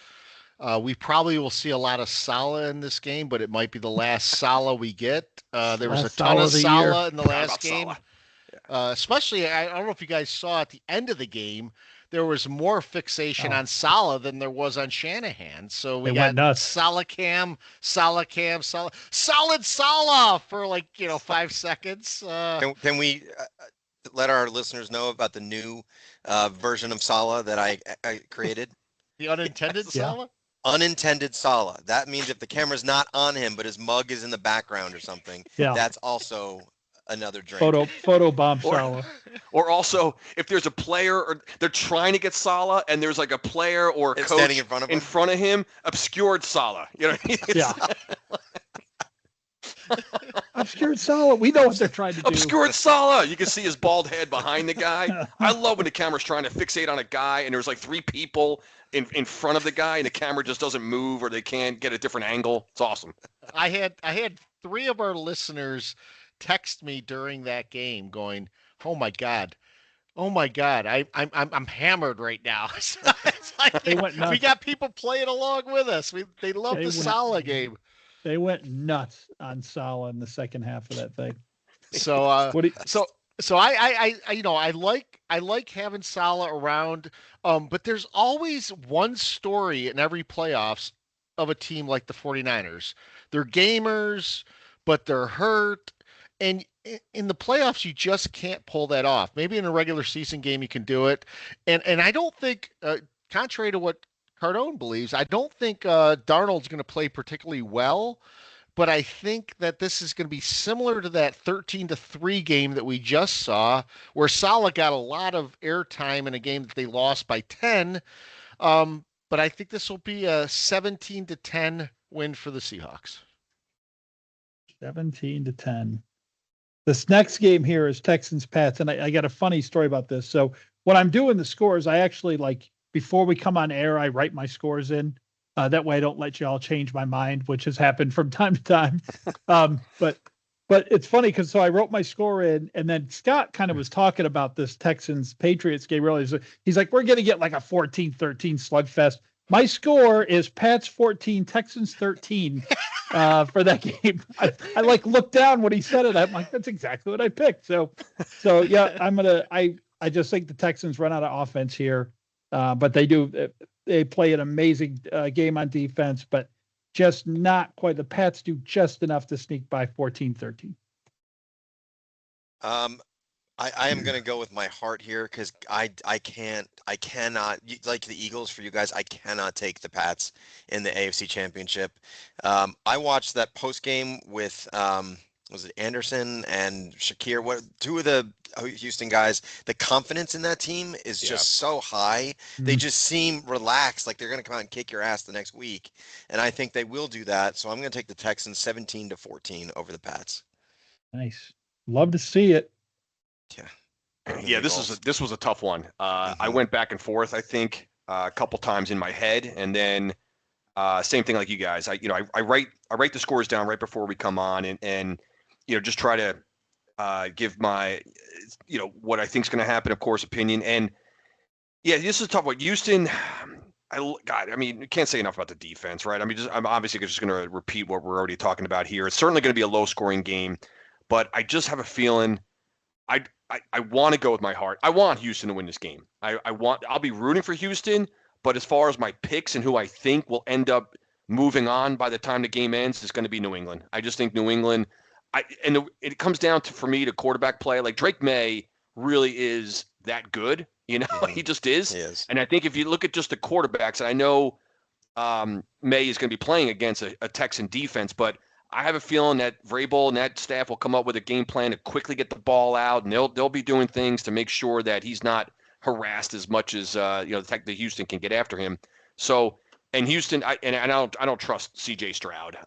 we probably will see a lot of Salah in this game, but it might be the last Salah we get. There was a ton of Salah in the last game. Especially, I don't know if you guys saw at the end of the game, there was more fixation on Salah than there was on Shanahan. So we got solid Salah for 5 seconds. Can we let our listeners know about the new version of Salah that I created? The unintended Salah? Unintended Salah. That means if the camera's not on him, but his mug is in the background or something, that's also another drink. Photo bomb Salah. Or also, if there's a player or they're trying to get Salah and there's like a player or a coach standing in front of him, obscured Salah. Obscured Salah. We know what they're trying to do. Obscured Salah. You can see his bald head behind the guy. I love when the camera's trying to fixate on a guy and there's like 3 people in front of the guy and the camera just doesn't move or they can't get a different angle. It's awesome. I had 3 of our listeners text me during that game going, "Oh my God, I'm hammered right now." It's like we got people playing along with us. They love the Salah game. They went nuts on Salah in the second half of that thing. So I like having Salah around, but there's always one story in every playoffs of a team like the 49ers. They're gamers, but they're hurt. And in the playoffs, you just can't pull that off. Maybe in a regular season game, you can do it. And I don't think, contrary to what Cardone believes, I don't think Darnold's going to play particularly well. But I think that this is going to be similar to that 13-3 game that we just saw, where Salah got a lot of airtime in a game that they lost by 10. But I think this will be a 17-10 win for the Seahawks. 17-10. This next game here is Texans-Pats, and I got a funny story about this. So when I'm doing the scores, I actually, before we come on air, I write my scores in. That way I don't let y'all change my mind, which has happened from time to time. But But it's funny because so I wrote my score in, and then Scott kind of was talking about this Texans-Patriots game earlier. He's like, we're going to get like a 14-13 slugfest. My score is Pats 14, Texans 13 for that game. I like looked down when he said it. I'm like, that's exactly what I picked. So yeah, I just think the Texans run out of offense here, but they play an amazing game on defense, but just not quite. The Pats do just enough to sneak by 14-13. I am going to go with my heart here because I cannot, like the Eagles for you guys, I cannot take the Pats in the AFC Championship. I watched that post game with, was it Anderson and Shakir? Two of the Houston guys, the confidence in that team is just so high. Mm-hmm. They just seem relaxed, like they're going to come out and kick your ass the next week. And I think they will do that. So I'm going to take the Texans 17-14 over the Pats. Nice. Love to see it. Yeah, this was a tough one. I went back and forth, I think, a couple times in my head, and then same thing like you guys. I write the scores down right before we come on, and just try to give my what I think is going to happen, of course, opinion. And yeah, this is a tough one. Houston, you can't say enough about the defense, right? I'm obviously just going to repeat what we're already talking about here. It's certainly going to be a low scoring game, but I just have a feeling. I want to go with my heart. I want Houston to win this game. I'll be rooting for Houston, but as far as my picks and who I think will end up moving on by the time the game ends, it's going to be New England. I just think New England. It comes down to, for me, to quarterback play. Like Drake May really is that good. He just is. He is. And I think if you look at just the quarterbacks, and I know May is going to be playing against a Texan defense, but I have a feeling that Vrabel and that staff will come up with a game plan to quickly get the ball out, and they'll be doing things to make sure that he's not harassed as much as the fact that Houston can get after him. So, and Houston, I don't trust C.J. Stroud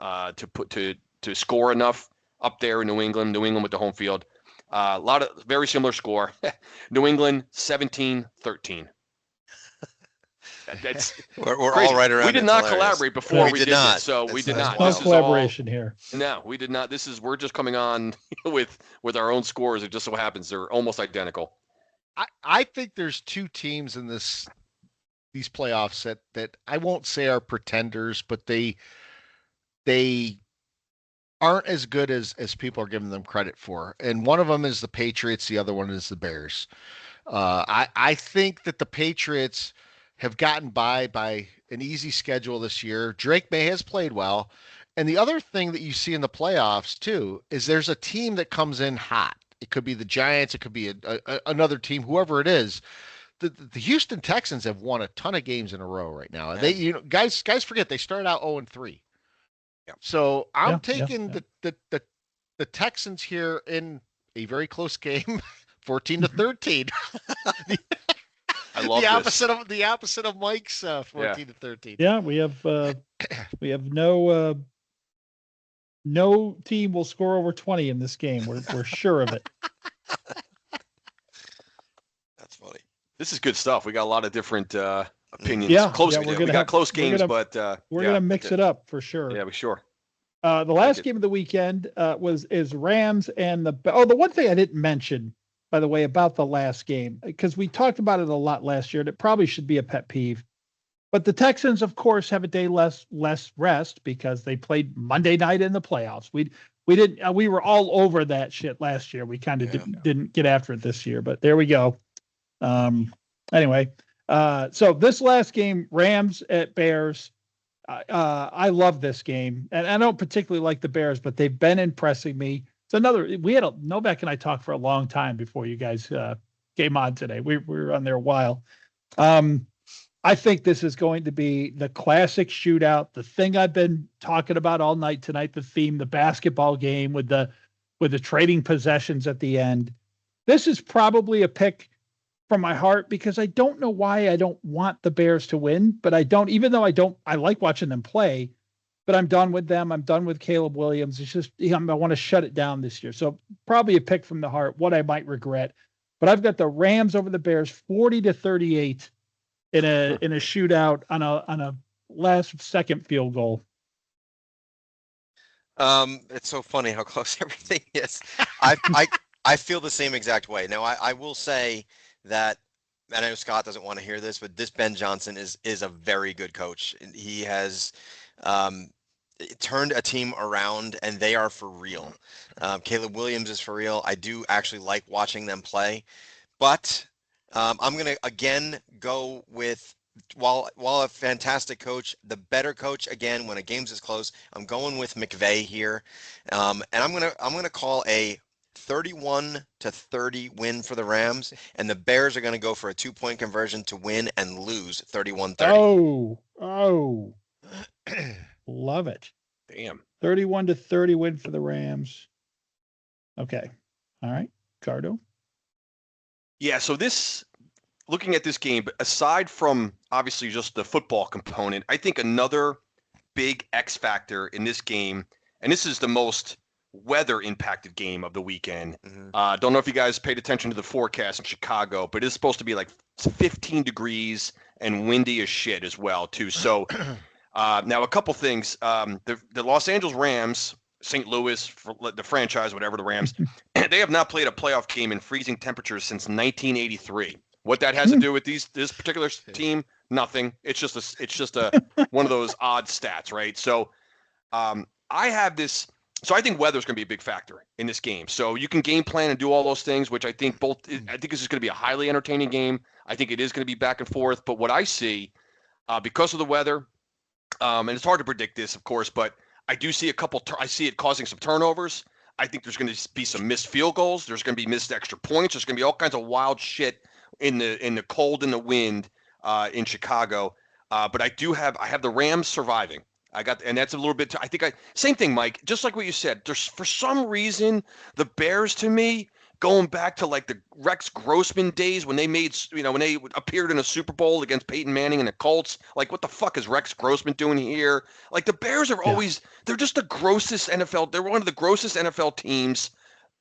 to score enough up there in New England with the home field. A lot of very similar score. New England 17-13. That's we're all right around. We did not collaborate before we did not. This, so we did not. No collaboration here. No, we did not. We're just coming on with our own scores. It just so happens they're almost identical. I think there's two teams in these playoffs that I won't say are pretenders, but they aren't as good as people are giving them credit for. And one of them is the Patriots. The other one is the Bears. I think that the Patriots have gotten by an easy schedule this year. Drake May has played well. And the other thing that you see in the playoffs, too, is there's a team that comes in hot. It could be the Giants. It could be another team, whoever it is. The Houston Texans have won a ton of games in a row right now. Yeah. They, guys forget they started out 0-3. Yeah. So I'm taking the Texans here in a very close game, 14-13. I love the opposite of Mike's 14-13. Yeah, we have no team will score over 20 in this game. We're sure of it. That's funny. This is good stuff. We got a lot of different opinions. Yeah, we got close games, but we're gonna mix it up for sure. Yeah, we sure. The last game of the weekend is Rams and the one thing I didn't mention, by the way, about the last game, because we talked about it a lot last year, and it probably should be a pet peeve. But the Texans, of course, have a day less rest because they played Monday night in the playoffs. We were all over that shit last year. We kind of didn't get after it this year, but there we go. Anyway, so this last game, Rams at Bears. I love this game, and I don't particularly like the Bears, but they've been impressing me. We had Novak and I talked for a long time before you guys came on today. We were on there a while. I think this is going to be the classic shootout, the thing I've been talking about all night tonight, the theme, the basketball game with the trading possessions at the end. This is probably a pick from my heart because I don't know why I don't want the Bears to win, but I don't, even though I like watching them play, but I'm done with them. I'm done with Caleb Williams. It's just, I want to shut it down this year. So probably a pick from the heart, what I might regret, but I've got the Rams over the Bears 40-38 in a shootout on a last second field goal. It's so funny how close everything is. I feel the same exact way. Now, I will say that, and I know Scott doesn't want to hear this, but this Ben Johnson is a very good coach. He has um, turned a team around, and they are for real. Caleb Williams is for real. I do actually like watching them play, but I'm gonna again go with while a fantastic coach, the better coach again when a game's is close. I'm going with McVay here, and I'm gonna call a 31-30 win for the Rams, and the Bears are gonna go for a 2-point conversion to win and lose 31-30. Oh, love it. Damn. 31-30 win for the Rams. Okay. All right. Cardo. Yeah, so looking at this game, aside from obviously just the football component, I think another big X factor in this game, and this is the most weather impacted game of the weekend. Don't know if you guys paid attention to the forecast in Chicago, but it's supposed to be like 15 degrees and windy as shit as well too. So now a couple things. The Los Angeles Rams, St. Louis, the franchise, whatever, the Rams, they have not played a playoff game in freezing temperatures since 1983. What that has to do with this particular team, nothing. It's just a one of those odd stats, right? So I have this. So I think weather is going to be a big factor in this game. So you can game plan and do all those things, which I think this is going to be a highly entertaining game. I think it is going to be back and forth. But what I see, because of the weather, and it's hard to predict this, of course, but I do see I see it causing some turnovers. I think there's going to be some missed field goals. There's going to be missed extra points. There's going to be all kinds of wild shit in the cold and the wind in Chicago. But I have the Rams surviving. And that's a little bit. Same thing, Mike. Just like what you said. There's for some reason the Bears to me going back to like the Rex Grossman days when they when they appeared in a Super Bowl against Peyton Manning and the Colts. Like, what the fuck is Rex Grossman doing here? Like, the Bears are always, they're just the grossest NFL. They're one of the grossest NFL teams,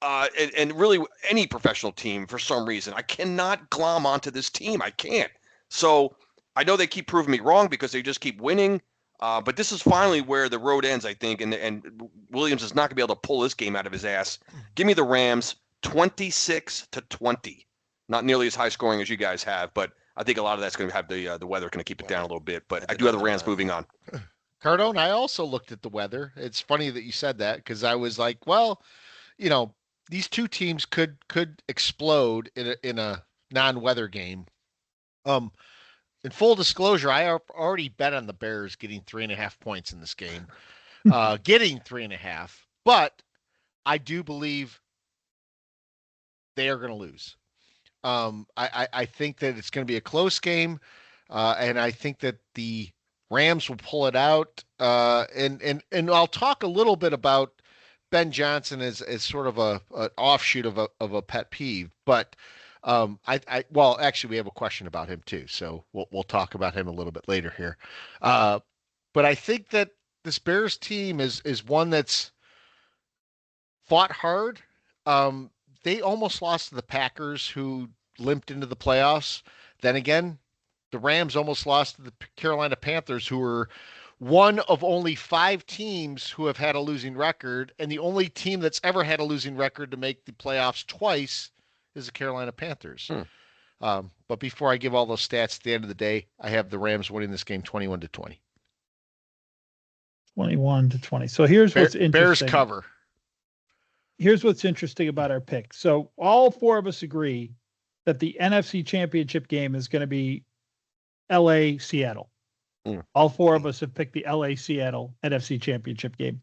and really any professional team for some reason. I cannot glom onto this team. I can't. So I know they keep proving me wrong because they just keep winning. But this is finally where the road ends, I think, and Williams is not going to be able to pull this game out of his ass. Give me the Rams 26-20. Not nearly as high scoring as you guys have, but I think a lot of that's going to have the weather going to keep it down a little bit. But I do have the Rams moving on. Cardone, I also looked at the weather. It's funny that you said that because I was like, well, these two teams could explode in a non-weather game. In full disclosure, I already bet on the Bears getting 3.5 points in this game, getting 3.5. But I do believe they are going to lose. I think that it's going to be a close game, and I think that the Rams will pull it out. And I'll talk a little bit about Ben Johnson as sort of an offshoot of a pet peeve, but. Well, actually, we have a question about him too, so we'll talk about him a little bit later here. But I think that this Bears team is one that's fought hard. They almost lost to the Packers, who limped into the playoffs. Then again, the Rams almost lost to the Carolina Panthers, who were one of only 5 teams who have had a losing record, and the only team that's ever had a losing record to make the playoffs twice is the Carolina Panthers. But before I give all those stats at the end of the day, I have the Rams winning this game 21-20. 21-20. So here's what's interesting. Bears cover. Here's what's interesting about our pick. So all 4 of us agree that the NFC Championship game is going to be LA Seattle. All 4 of us have picked the LA Seattle NFC Championship game.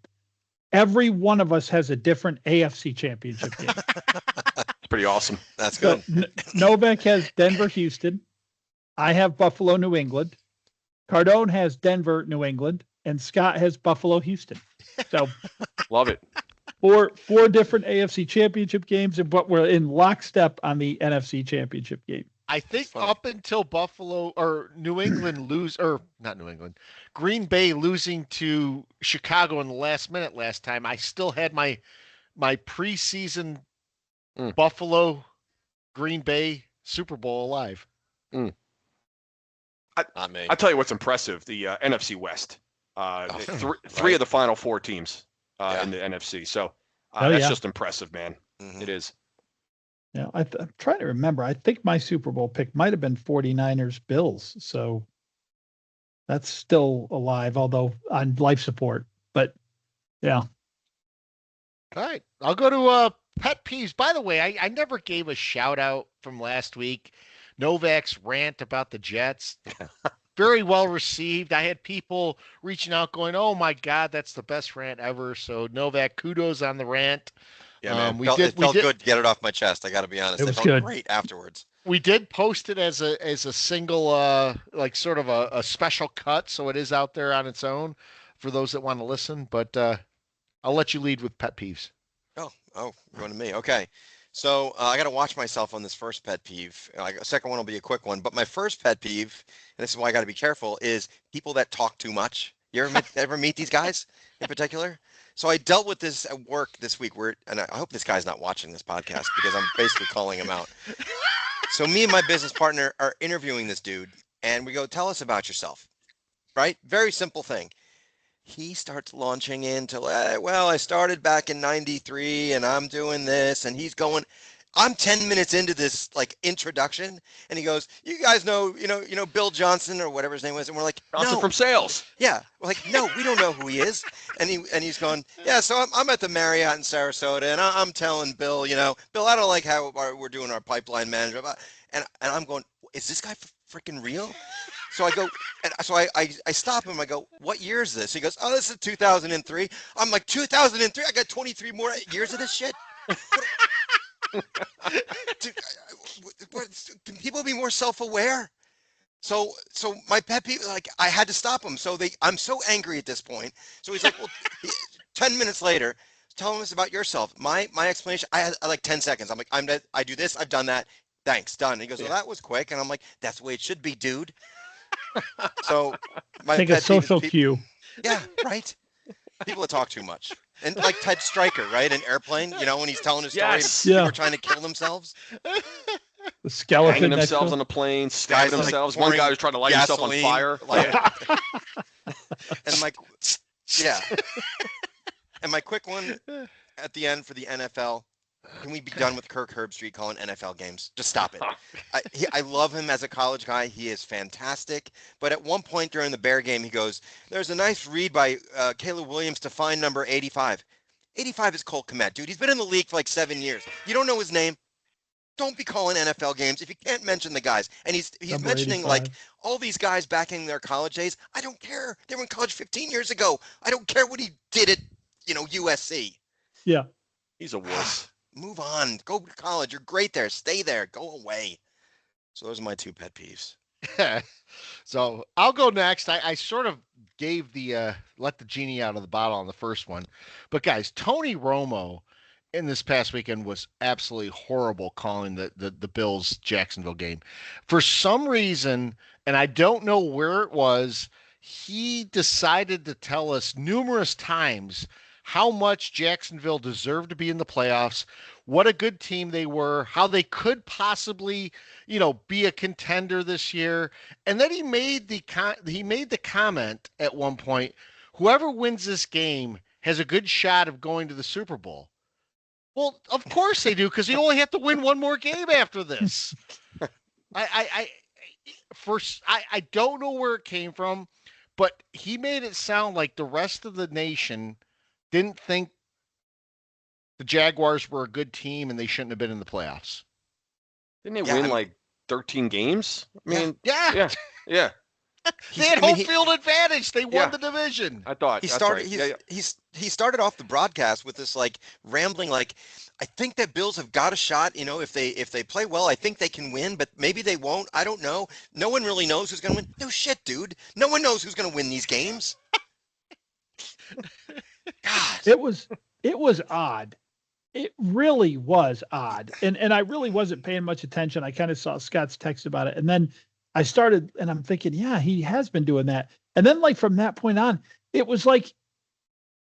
Every one of us has a different AFC Championship game. It's pretty awesome. That's good. So, Novak has Denver, Houston. I have Buffalo, New England. Cardone has Denver, New England, and Scott has Buffalo, Houston. So love it. Four different AFC Championship games, but we're in lockstep on the NFC Championship game. I think up until Buffalo or New England Green Bay losing to Chicago in the last minute last time, I still had my preseason Buffalo Green Bay Super Bowl alive. I'll tell you what's impressive: the NFC West. Three of the final 4 teams in the NFC. So that's just impressive, man. Mm-hmm. It is. Yeah, I'm trying to remember. I think my Super Bowl pick might have been 49ers Bills. So that's still alive, although on life support. But yeah. All right. I'll go to Pet Peeves. By the way, I never gave a shout out from last week. Novak's rant about the Jets. Very well received. I had people reaching out going, "Oh my God, that's the best rant ever." So Novak, kudos on the rant. Yeah, man. It felt good to get it off my chest. I got to be honest. It was felt good. Great afterwards. We did post it as a single, like sort of a special cut, so it is out there on its own for those that want to listen. But I'll let you lead with Pet Peeves. Oh, going to me. Okay. So I got to watch myself on this first pet peeve. The second one will be a quick one. But my first pet peeve, and this is why I got to be careful, is people that talk too much. You ever meet these guys in particular? So I dealt with this at work this week, and I hope this guy's not watching this podcast because I'm basically calling him out. So me and my business partner are interviewing this dude, and we go, "Tell us about yourself." Right? Very simple thing. He starts launching into, well, I started back in 93 and I'm doing this, and he's going, I'm 10 minutes into this like introduction, and he goes, "You guys know Bill Johnson," or whatever his name was, and we're like, Johnson no. From sales. Yeah, we're like, no, we don't know who he is, and he's going, "Yeah, so I'm at the Marriott in Sarasota, and I'm telling Bill, Bill, I don't like how we're doing our pipeline management," and I'm going, "Is this guy freaking real?" So I go, and so I stop him. I go, "What year is this?" He goes, "Oh, this is 2003. I'm like, 2003? I got 23 more years of this shit. Dude, can people be more self-aware? So my pet peeve, like, I had to stop him. I'm so angry at this point. So he's like, well, 10 minutes later, tell us about yourself. My explanation, I had like 10 seconds. I'm like, I do this, I've done that. Thanks, done. And he goes, "Well, that was quick." And I'm like, "That's the way it should be, dude." So my take a social cue. Yeah, right. People that talk too much. And like Ted Stryker, right? In Airplane, when he's telling his story, Yes. people are trying to kill themselves. The skeleton hanging themselves on a plane, stabbing themselves. One guy was trying to light himself on fire. And yeah. And my quick one at the end for the NFL. Can we be done with Kirk Herbstreit calling NFL games? Just stop it. I love him as a college guy. He is fantastic. But at one point during the Bear game, he goes, "There's a nice read by Caleb Williams to find number 85. 85 is Cole Kmet, dude. He's been in the league for like 7 years. You don't know his name? Don't be calling NFL games if you can't mention the guys." And he's mentioning 85. Like all these guys back in their college days. I don't care. They were in college 15 years ago. I don't care what he did at USC. Yeah. He's a wuss. Move on. Go to college. You're great there. Stay there. Go away. So those are my two pet peeves. So I'll go next. I sort of gave the let the genie out of the bottle on the first one. But guys, Tony Romo in this past weekend was absolutely horrible calling the Bills Jacksonville game. For some reason, and I don't know where it was, he decided to tell us numerous times how much Jacksonville deserved to be in the playoffs, what a good team they were, how they could possibly, be a contender this year. And then he made the comment at one point, whoever wins this game has a good shot of going to the Super Bowl. Well, of course they do, because you only have to win one more game after this. I don't know where it came from, but he made it sound like the rest of the nation didn't think the Jaguars were a good team and they shouldn't have been in the playoffs. Didn't they win like 13 games? I mean, yeah. They had home field advantage. They won the division. I thought he started. He started off the broadcast with this like rambling, like, "I think that Bills have got a shot. If they play well, I think they can win, but maybe they won't. I don't know. No one really knows who's going to win. No shit, dude. No one knows who's going to win these games." God. It was odd. It really was odd. And I really wasn't paying much attention. I kind of saw Scott's text about it. And then I started, and I'm thinking, yeah, he has been doing that. And then like from that point on, it was like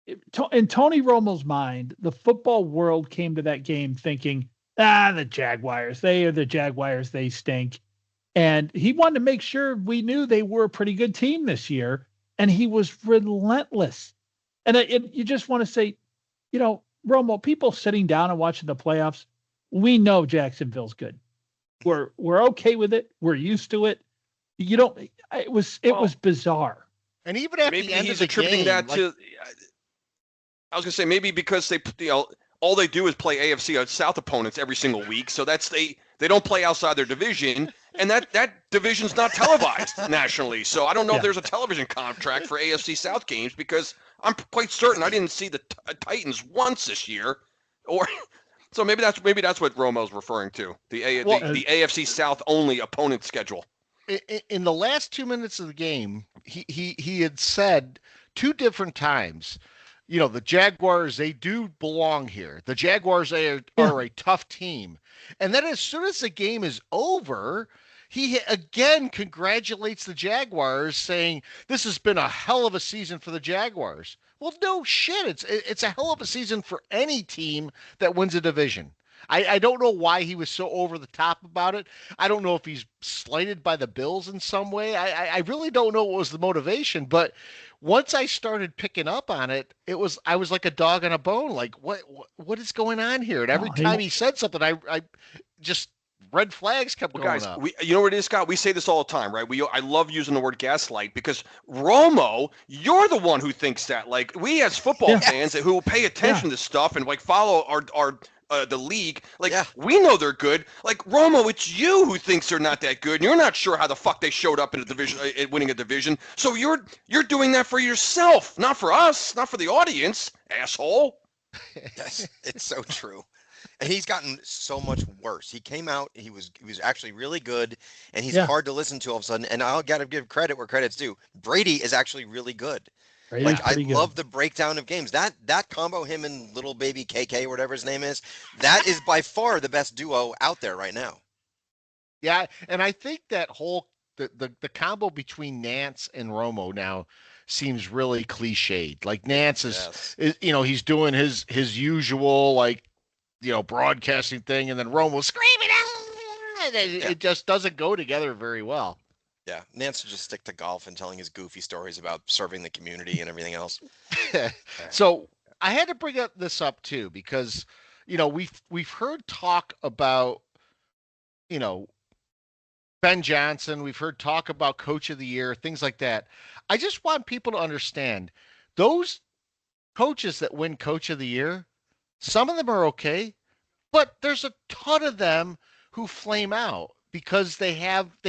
in Tony Romo's mind, the football world came to that game thinking, the Jaguars, they are the Jaguars, they stink. And he wanted to make sure we knew they were a pretty good team this year. And he was relentless. And you just want to say, Romo, people sitting down and watching the playoffs, we know Jacksonville's good. We're okay with it. We're used to it. It was bizarre. And even at maybe the end he's of the attributing game, that to. I was gonna say maybe because they all they do is play AFC South opponents every single week, so they don't play outside their division, and that division's not televised nationally. So I don't know if there's a television contract for AFC South games, because I'm quite certain I didn't see the Titans once this year, or so maybe that's what Romo's referring to, the AFC South only opponent schedule. In the last 2 minutes of the game, he had said 2 different times, the Jaguars, they do belong here. The Jaguars are a tough team. And then as soon as the game is over, he again congratulates the Jaguars, saying this has been a hell of a season for the Jaguars. Well, no shit. It's a hell of a season for any team that wins a division. I don't know why he was so over the top about it. I don't know if he's slighted by the Bills in some way. I really don't know what was the motivation, but once I started picking up on it, I was like a dog on a bone. Like, what is going on here? And every time he said something, I just red flags kept going up. You know what it is, Scott? We say this all the time, right? I love using the word gaslight, because Romo, you're the one who thinks that. Like, we as football fans who will pay attention to stuff and like follow our the league, we know they're good. Like, Romo, it's you who thinks they're not that good, and you're not sure how the fuck they showed up in a division, winning a division. So you're doing that for yourself, not for us, not for the audience, asshole. Yes, it's so true. And he's gotten so much worse. He came out, he was actually really good, and he's hard to listen to all of a sudden. And I'll got to give credit where credit's due. Brady is actually really good. I love the breakdown of games. That combo, him and little baby KK, whatever his name is, that is by far the best duo out there right now. Yeah, and I think that whole the combo between Nance and Romo now seems really cliched. Like, Nance is he's doing his usual broadcasting thing, and then Romo screaming. It just doesn't go together very well. Yeah, Nance would just stick to golf and telling his goofy stories about serving the community and everything else. So I had to bring this up too, because we've heard talk about Ben Johnson. We've heard talk about Coach of the Year, things like that. I just want people to understand those coaches that win Coach of the Year. Some of them are okay, but there's a ton of them who flame out because they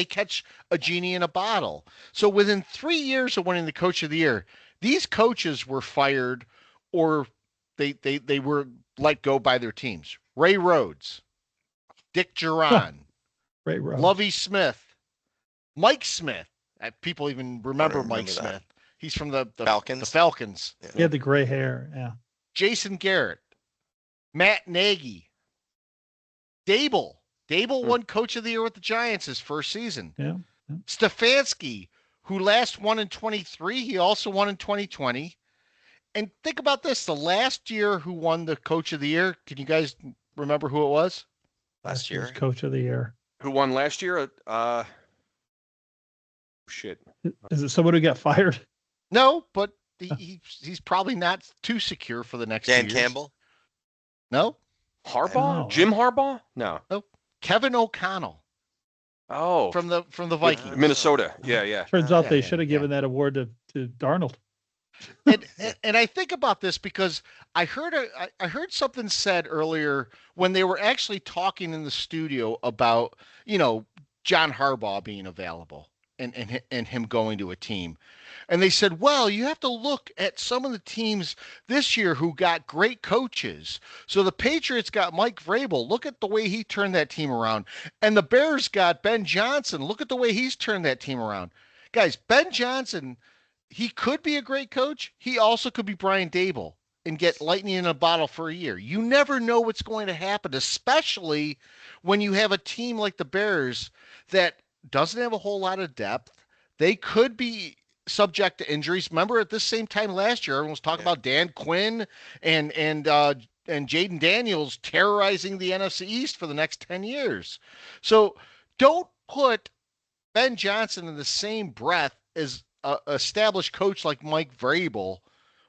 catch a genie in a bottle. So within 3 years of winning the Coach of the Year, these coaches were fired or they were let go by their teams. Ray Rhodes, Dick Duran, Ray Rhodes, Lovie Smith, Mike Smith. People even remember Mike Smith. He's from the Falcons. The Falcons. Yeah. He had the gray hair. Yeah. Jason Garrett, Matt Nagy, Dable. Dable won Coach of the Year with the Giants his first season. Yeah. Stefanski, who last won in 23, he also won in 2020. And think about this: the last year who won the Coach of the Year. Can you guys remember who it was? Last year, Coach of the Year. Who won last year? Shit. Is it someone who got fired? No, but he's probably not too secure for the next Dan 2 years. Campbell? No. Harbaugh? Jim Harbaugh? No. Kevin O'Connell. Oh. From the Vikings. Minnesota. Yeah. Turns out they should have given that award to Darnold. And I think about this because I heard something said earlier when they were actually talking in the studio about, John Harbaugh being available and him going to a team. And they said, well, you have to look at some of the teams this year who got great coaches. So the Patriots got Mike Vrabel. Look at the way he turned that team around. And the Bears got Ben Johnson. Look at the way he's turned that team around. Guys, Ben Johnson, he could be a great coach. He also could be Brian Dable and get lightning in a bottle for a year. You never know what's going to happen, especially when you have a team like the Bears that doesn't have a whole lot of depth. They could be subject to injuries. Remember at this same time last year, everyone was talking about Dan Quinn and Jaden Daniels terrorizing the NFC East for the next 10 years. So don't put Ben Johnson in the same breath as an established coach like Mike Vrabel,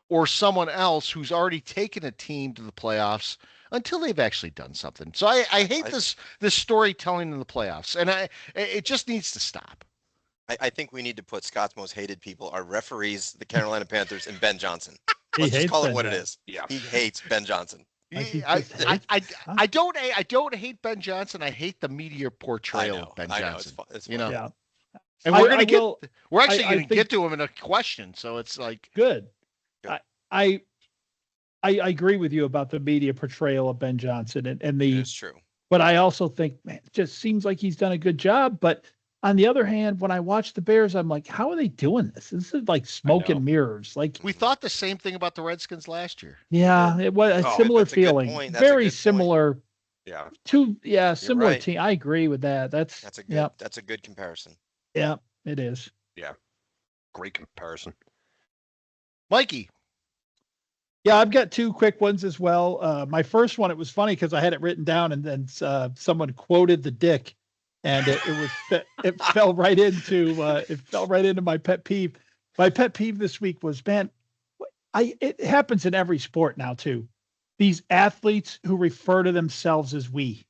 or someone else who's already taken a team to the playoffs until they've actually done something. So I hate this storytelling in the playoffs, and it just needs to stop. I think we need to put Scott's most hated people, our referees, the Carolina Panthers, and Ben Johnson. Let's just call it what it is. Yeah. He hates Ben Johnson. I don't hate Ben Johnson. I hate the media portrayal of Ben Johnson. It's you know, Yeah. and we're actually going to get to him in a question. So it's like good. I agree with you about the media portrayal of Ben Johnson and the. It's true. But I also think, man, it just seems like he's done a good job. But on the other hand, when I watch the Bears, I'm like, how are they doing this? This is like smoke and mirrors. Like we thought the same thing about the Redskins last year. Yeah, it was a similar feeling. Very similar. Yeah. Similar team. I agree with that. That's a good comparison. Yeah, it is. Yeah. Great comparison. Mikey. Yeah, I've got two quick ones as well. My first one, it was funny because I had it written down and then someone quoted the dick, and it fell right into my pet peeve. My pet peeve this week was, man, it happens in every sport now too. These athletes who refer to themselves as we.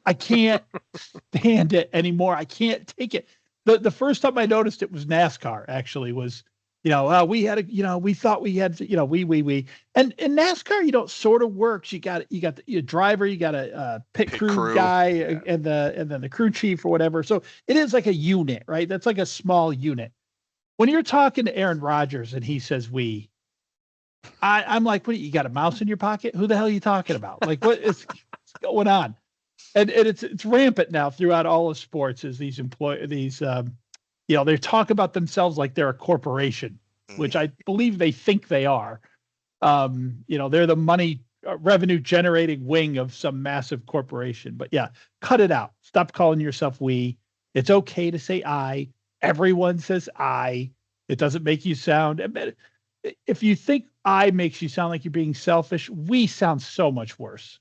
I can't stand it anymore. I can't take it. The first time I noticed it was NASCAR. Actually, was. We had we thought we had, we. And in NASCAR, sort of works. You got the driver, you got a pit crew guy, and then the crew chief or whatever. So it is like a unit, right? That's like a small unit. When you're talking to Aaron Rodgers and he says we, I'm like, what? You got a mouse in your pocket? Who the hell are you talking about? Like, what's going on? And it's rampant now throughout all of sports. Is these they talk about themselves like they're a corporation, which I believe they think they are. They're the money revenue generating wing of some massive corporation. But yeah, cut it out. Stop calling yourself we. It's okay to say I. Everyone says I. It doesn't make you sound. If you think I makes you sound like you're being selfish, we sound so much worse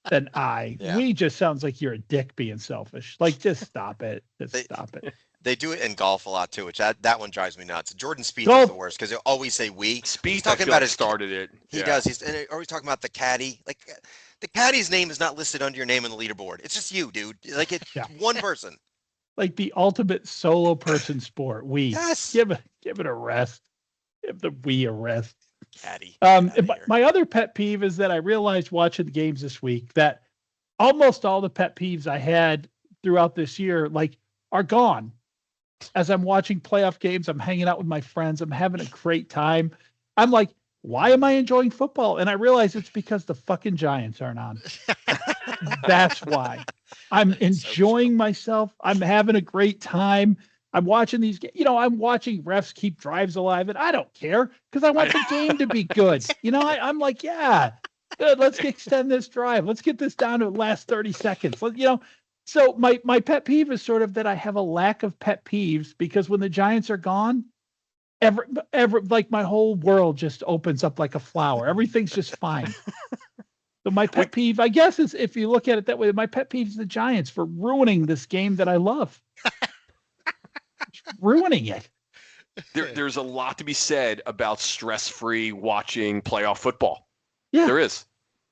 than I. Yeah. We just sounds like you're a dick being selfish. Like, just stop it. Stop it. They do it in golf a lot too, which that one drives me nuts. Jordan Spieth is the worst because they always say we. Spieth talking about started it. He does. He's always talking about the caddy. Like the caddy's name is not listed under your name on the leaderboard. It's just you, dude. Like it's one person. Like the ultimate solo person sport. We. Yes. Give it a rest. Give the we a rest. Caddy. My other pet peeve is that I realized watching the games this week that almost all the pet peeves I had throughout this year are gone. As I'm watching playoff games, I'm hanging out with my friends. I'm having a great time. I'm like, why am I enjoying football? And I realize it's because the fucking Giants aren't on. That's why. I'm enjoying myself. I'm having a great time. I'm watching these, I'm watching refs keep drives alive, and I don't care because I want the game to be good. I'm like, yeah, good. Let's extend this drive. Let's get this down to the last 30 seconds. So my pet peeve is sort of that I have a lack of pet peeves because when the Giants are gone, like my whole world just opens up like a flower. Everything's just fine. So my pet peeve, I guess, is if you look at it that way, my pet peeve is the Giants for ruining this game that I love. Ruining it. There's a lot to be said about stress-free watching playoff football. Yeah, there is.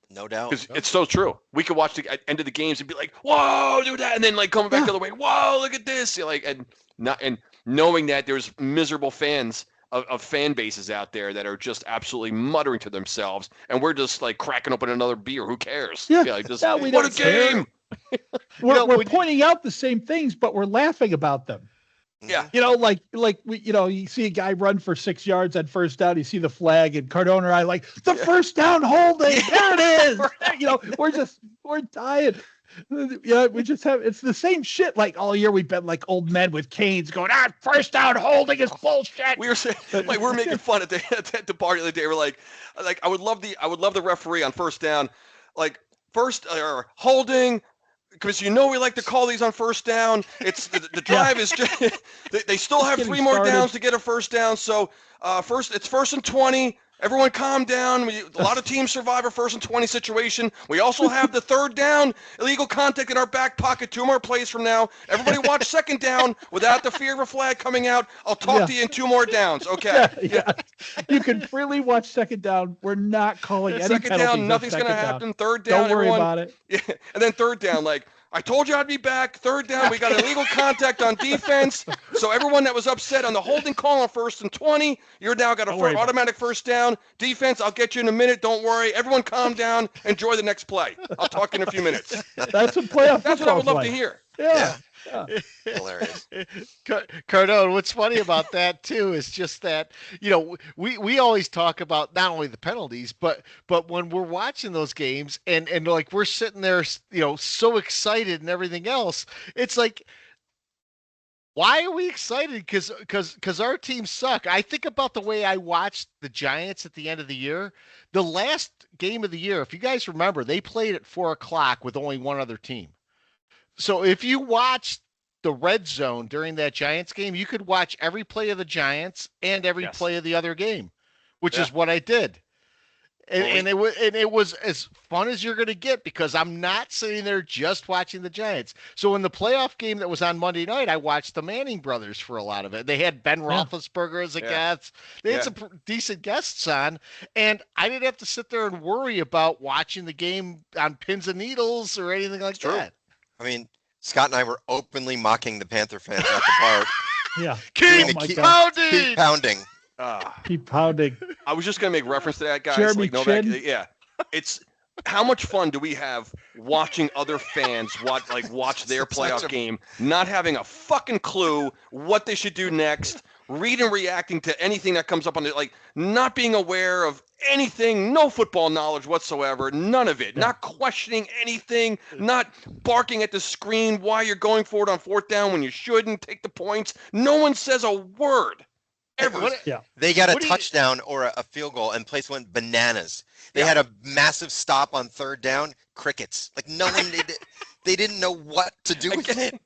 No doubt. Because it's so true. We could watch the end of the games and be like, whoa, do that. And then coming back the other way, whoa, look at this. And knowing that there's miserable fans of fan bases out there that are just absolutely muttering to themselves. And we're just cracking open another beer. Who cares? Yeah. We what a game. We're pointing out the same things, but we're laughing about them. Yeah. You see a guy run for 6 yards on first down. You see the flag, and Cardone and I first down holding. There it is. We're dying. We just have, it's the same shit. All year we've been like old men with canes going, first down holding is bullshit. We were saying, we're making fun at the party the other day. We're like, I would love the referee on first down, first holding. Because we like to call these on first down. It's the drive is just they still have 3 more downs to get a first down. So it's first and 20. Everyone calm down. A lot of teams survive a 1st and 20 situation. We also have the 3rd down illegal contact in our back pocket 2 more plays from now. Everybody watch 2nd down without the fear of a flag coming out. I'll talk to you in 2 more downs. Okay. Yeah. You can freely watch 2nd down. We're not calling any 2nd penalties. Down, nothing's going to happen. 3rd Don't down, worry everyone, about it. Yeah, and then 3rd down, like, I told you I'd be back. 3rd down, we got illegal contact on defense. So everyone that was upset on the holding call on 1st and 20, you're now got a automatic 1st down. Defense, I'll get you in a minute. Don't worry. Everyone calm down. Enjoy the next play. I'll talk in a few minutes. That's what playoff That's what I would love like. to hear. Yeah. Hilarious. Cardone, what's funny about that too is just that, we always talk about not only the penalties, but when we're watching those games and like we're sitting there, so excited and everything else, it's like, why are we excited? Because our teams suck. I think about the way I watched the Giants at the end of the year. The last game of the year, if you guys remember, they played at 4:00 with only one other team. So if you watched the red zone during that Giants game, you could watch every play of the Giants and every play of the other game, which is what I did. And it was as fun as you're going to get because I'm not sitting there just watching the Giants. So in the playoff game that was on Monday night, I watched the Manning brothers for a lot of it. They had Ben Roethlisberger as a guest. They had some decent guests on, and I didn't have to sit there and worry about watching the game on pins and needles or anything like that. I mean, Scott and I were openly mocking the Panther fans at the bar. Yeah. Keep pounding. Keep pounding. I was just going to make reference to that, guys. Jeremy Novak, Chin. yeah. It's how much fun do we have watching other fans watch their playoff game, not having a fucking clue what they should do next, read and reacting to anything that comes up on it, like not being aware of anything, no football knowledge whatsoever, none of it, not questioning anything, not barking at the screen why you're going for it on 4th down when you shouldn't, take the points. No one says a word. Ever. They got a touchdown or a field goal and place went bananas. They had a massive stop on 3rd down, crickets. Like no one they didn't know what to do with it.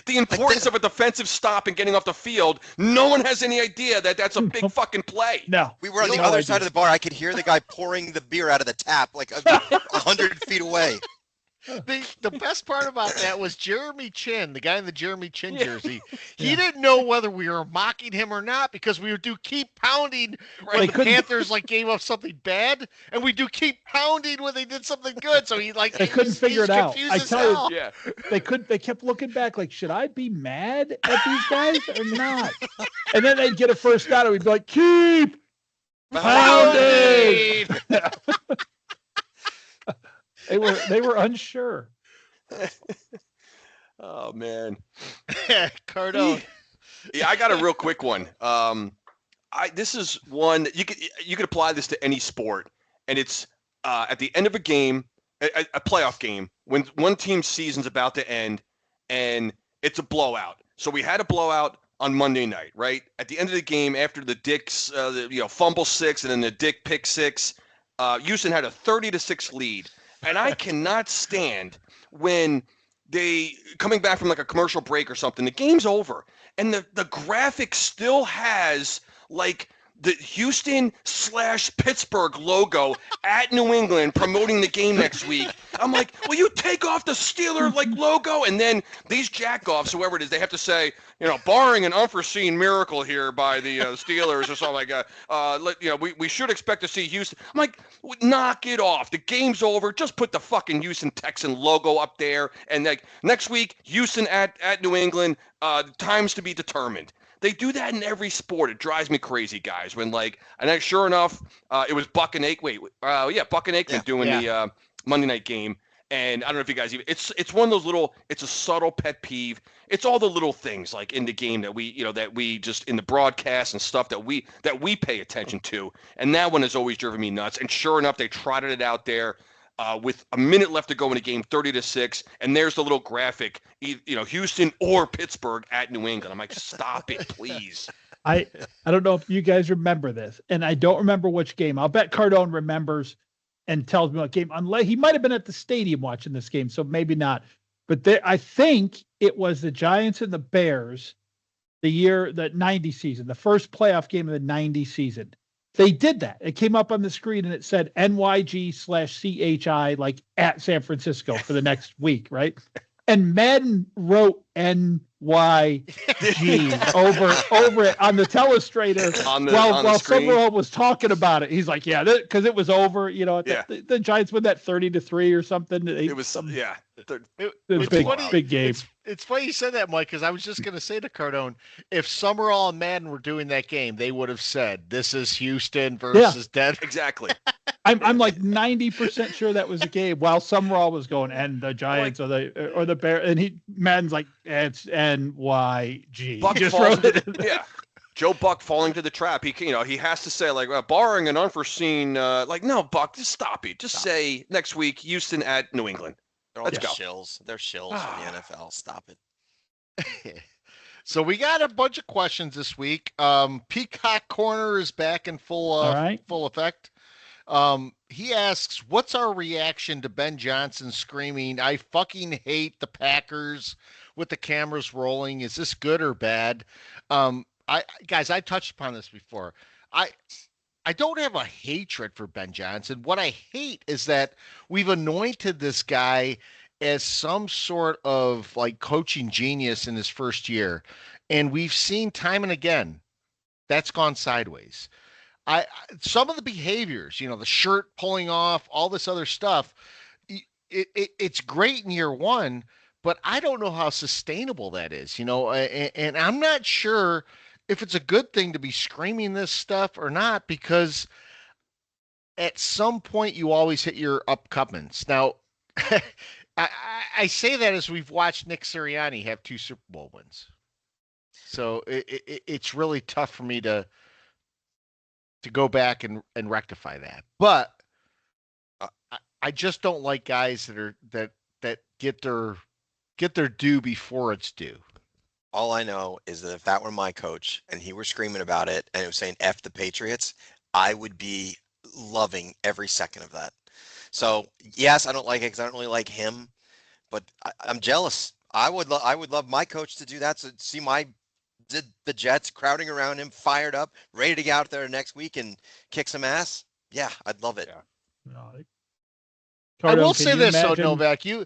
The importance of a defensive stop and getting off the field, no one has any idea that that's a big fucking play. No. We were on the other side of the bar. I could hear the guy pouring the beer out of the tap like 100 feet away. The best part about that was Jeremy Chin, the guy in the Jeremy Chin jersey. He didn't know whether we were mocking him or not because we would do keep pounding when the Panthers gave up something bad, and we do keep pounding when they did something good. So they couldn't figure it out. I tell you, yeah. They kept looking back like, should I be mad at these guys or not? And then they'd get a 1st down and we'd be like, keep pounding. They were unsure. Oh man, Cardone. Yeah, I got a real quick one. This is one that you could apply this to any sport, and it's at the end of a game, a playoff game, when one team's season's about to end, and it's a blowout. So we had a blowout on Monday night, right? At the end of the game, after the Dick's fumble 6 and then the Dick pick 6, Houston had a 30-6 lead. And I cannot stand when they coming back from like a commercial break or something, the game's over and the graphic still has like the Houston/Pittsburgh logo at New England promoting the game next week. I'm like, will you take off the Steeler logo? And then these jackoffs, whoever it is, they have to say, barring an unforeseen miracle here by the Steelers or something like that, we should expect to see Houston. I'm like, knock it off. The game's over. Just put the fucking Houston Texan logo up there. And next week, Houston at New England, times to be determined. They do that in every sport. It drives me crazy, guys. When and then sure enough, it was Buck and Aikman. Buck and Aikman doing the Monday night game. And I don't know if you guys it's one of those little. It's a subtle pet peeve. It's all the little things like in the game that we just in the broadcast and stuff that we pay attention to. And that one has always driven me nuts. And sure enough, they trotted it out there. With a minute left to go in the game, 30-6, and there's the little graphic, Houston or Pittsburgh at New England. I'm like, stop it, please. I don't know if you guys remember this, and I don't remember which game. I'll bet Cardone remembers and tells me what game. Unless he might have been at the stadium watching this game, so maybe not. But I think it was the Giants and the Bears, the 90 season, the first playoff game of the 90 season. they did that. It came up on the screen and it said NYG/CHI like at San Francisco for the next week, right? And Madden wrote NYG over it on the telestrator while Summerall was talking about it. He's like, yeah, because it was over. You know, the Giants win that 30-3 or something. It was big game. It's funny you said that, Mike, because I was just going to say to Cardone, if Summerall and Madden were doing that game, they would have said, "This is Houston versus Denver." Exactly. I'm like 90% sure that was a game while Summerall was going, and the Giants or the Bears, and Madden's like, it's NYG. Buck falls Joe Buck falling to the trap. He has to say like, barring an unforeseen, no, Buck, just stop it. Just say next week Houston at New England. Let's go. Shills. They're shills for the NFL. Stop it. So we got a bunch of questions this week. Peacock Corner is back in full effect. He asks, what's our reaction to Ben Johnson screaming, "I fucking hate the Packers," with the cameras rolling? Is this good or bad? I touched upon this before. I don't have a hatred for Ben Johnson. What I hate is that we've anointed this guy as some sort of like coaching genius in his first year. And we've seen time and again that's gone sideways. Some of the behaviors, the shirt pulling off, all this other stuff, it's great in year one, but I don't know how sustainable that is, and I'm not sure if it's a good thing to be screaming this stuff or not, because at some point you always hit your upcomings. Now, I say that as we've watched Nick Sirianni have 2 Super Bowl wins. So it's really tough for me to go back and rectify that. But I just don't like guys that get their due before it's due. All I know is that if that were my coach and he were screaming about it and it was saying F the Patriots, I would be loving every second of that. So yes, I don't like it because I don't really like him, but I'm jealous. I would love my coach to do that. So see the Jets crowding around him, fired up, ready to get out there next week and kick some ass. Yeah, I'd love it. Yeah. I will say this, though, Novak. You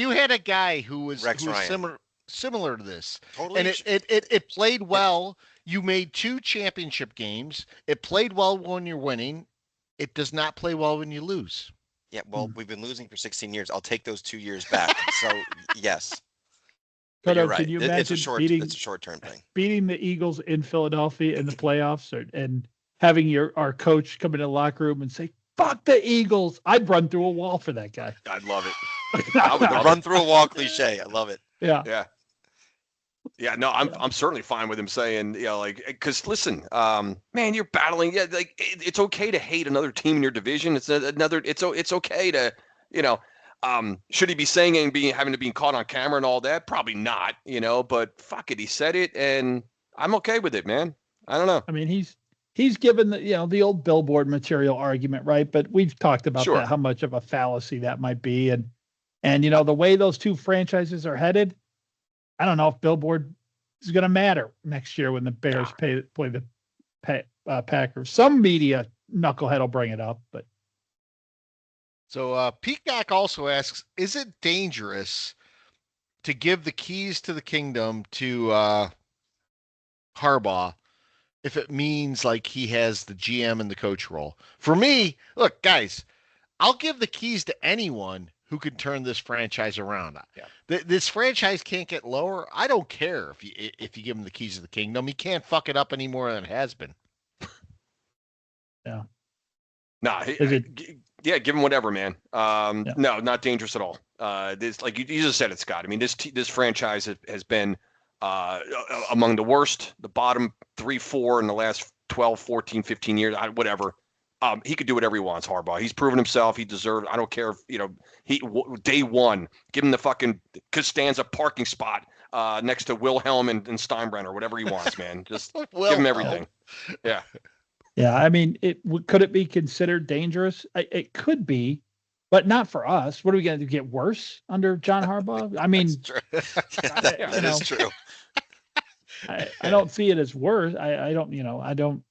had a guy who was similar to this. Totally. And it played well. You made 2 championship games. It played well when you're winning. It does not play well when you lose. Yeah, well, we've been losing for 16 years. I'll take those 2 years back. So, yes. But you're right. Can you imagine it's a short-term thing. Beating the Eagles in Philadelphia in the playoffs and having our coach come into the locker room and say, "Fuck the Eagles." I'd run through a wall for that guy. I'd love it. I would run through a wall cliche. I love it. Yeah. Yeah. Yeah, no, I'm certainly fine with him saying, because listen, man, you're battling. Yeah, like it's okay to hate another team in your division. It's okay to, should he be saying it and having to be caught on camera and all that? Probably not, but fuck it. He said it and I'm okay with it, man. I don't know. I mean, he's given the old billboard material argument, right? But we've talked about that, how much of a fallacy that might be. And the way those 2 franchises are headed, I don't know if billboard is going to matter next year when the Bears play the Packers. Some media knucklehead will bring it up, but. So Peacock also asks, is it dangerous to give the keys to the kingdom to Harbaugh if it means like he has the GM and the coach role? For me, look, guys, I'll give the keys to anyone who can turn this franchise around. Yeah. This franchise can't get lower. I don't care if you give him the keys of the kingdom. He can't fuck it up any more than it has been. Yeah. Nah, give him whatever, man. No, not dangerous at all. This, like you just said it, Scott. I mean, this franchise has been among the worst, the bottom 3-4 in the last 12, 14, 15 years, whatever. He could do whatever he wants, Harbaugh. He's proven himself. He deserves. I don't care if day one, give him the fucking Costanza parking spot next to Wilhelm and Steinbrenner, whatever he wants, man. Just give him everything. Yeah. Yeah, I mean, could it be considered dangerous? It could be, but not for us. What are we going to do? Get worse under John Harbaugh? I mean, that is true. I don't see it as worse. I don't.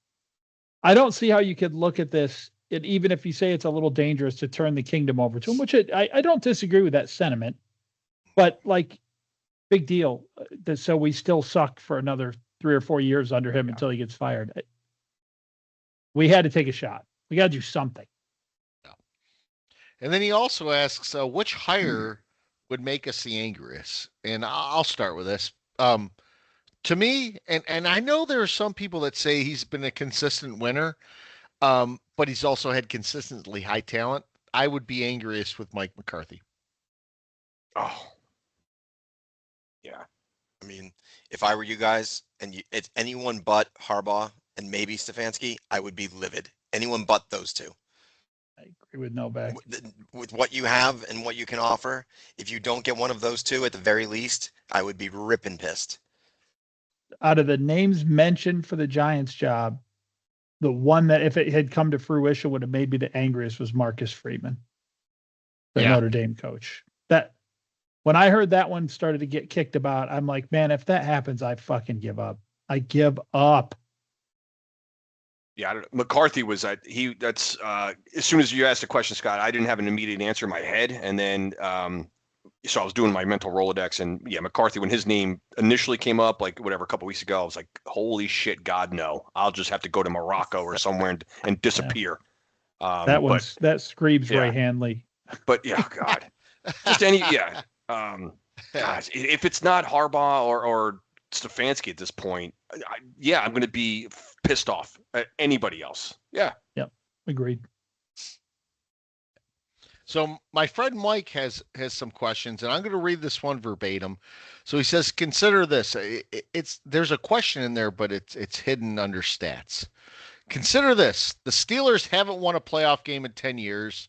I don't see how you could look at this, and even if you say it's a little dangerous to turn the kingdom over to him, which I don't disagree with that sentiment, but like, big deal. So we still suck for another 3 or 4 years under him until he gets fired. We had to take a shot. We got to do something. And then he also asks, which hire would make us the angriest? And I'll start with this. To me, and I know there are some people that say he's been a consistent winner, but he's also had consistently high talent. I would be angriest with Mike McCarthy. Oh, yeah. I mean, if I were you guys and it's anyone but Harbaugh and maybe Stefanski, I would be livid. Anyone but those two. I agree with Novak. With what you have and what you can offer, if you don't get one of those two at the very least, I would be ripping pissed. Out of the names mentioned for the Giants job, the one that if it had come to fruition would have made me the angriest was Marcus Freeman, the Notre Dame coach. That when I heard that one started to get kicked about, I'm like, man, if that happens, I fucking give up. I give up. Yeah, I don't know. McCarthy was that's as soon as you asked the question, Scott, I didn't have an immediate answer in my head. And then so I was doing my mental Rolodex, and McCarthy, when his name initially came up, like whatever, a couple weeks ago, I was like, holy shit, God, no. I'll just have to go to Morocco or somewhere and disappear. That screams Ray Handley. But God. Just any gosh, if it's not Harbaugh or Stefanski at this point, I'm going to be pissed off at anybody else. Yeah. Yep. Agreed. So my friend Mike has some questions, and I'm going to read this one verbatim. So he says, consider this. There's a question in there, but it's hidden under stats. Consider this. The Steelers haven't won a playoff game in 10 years.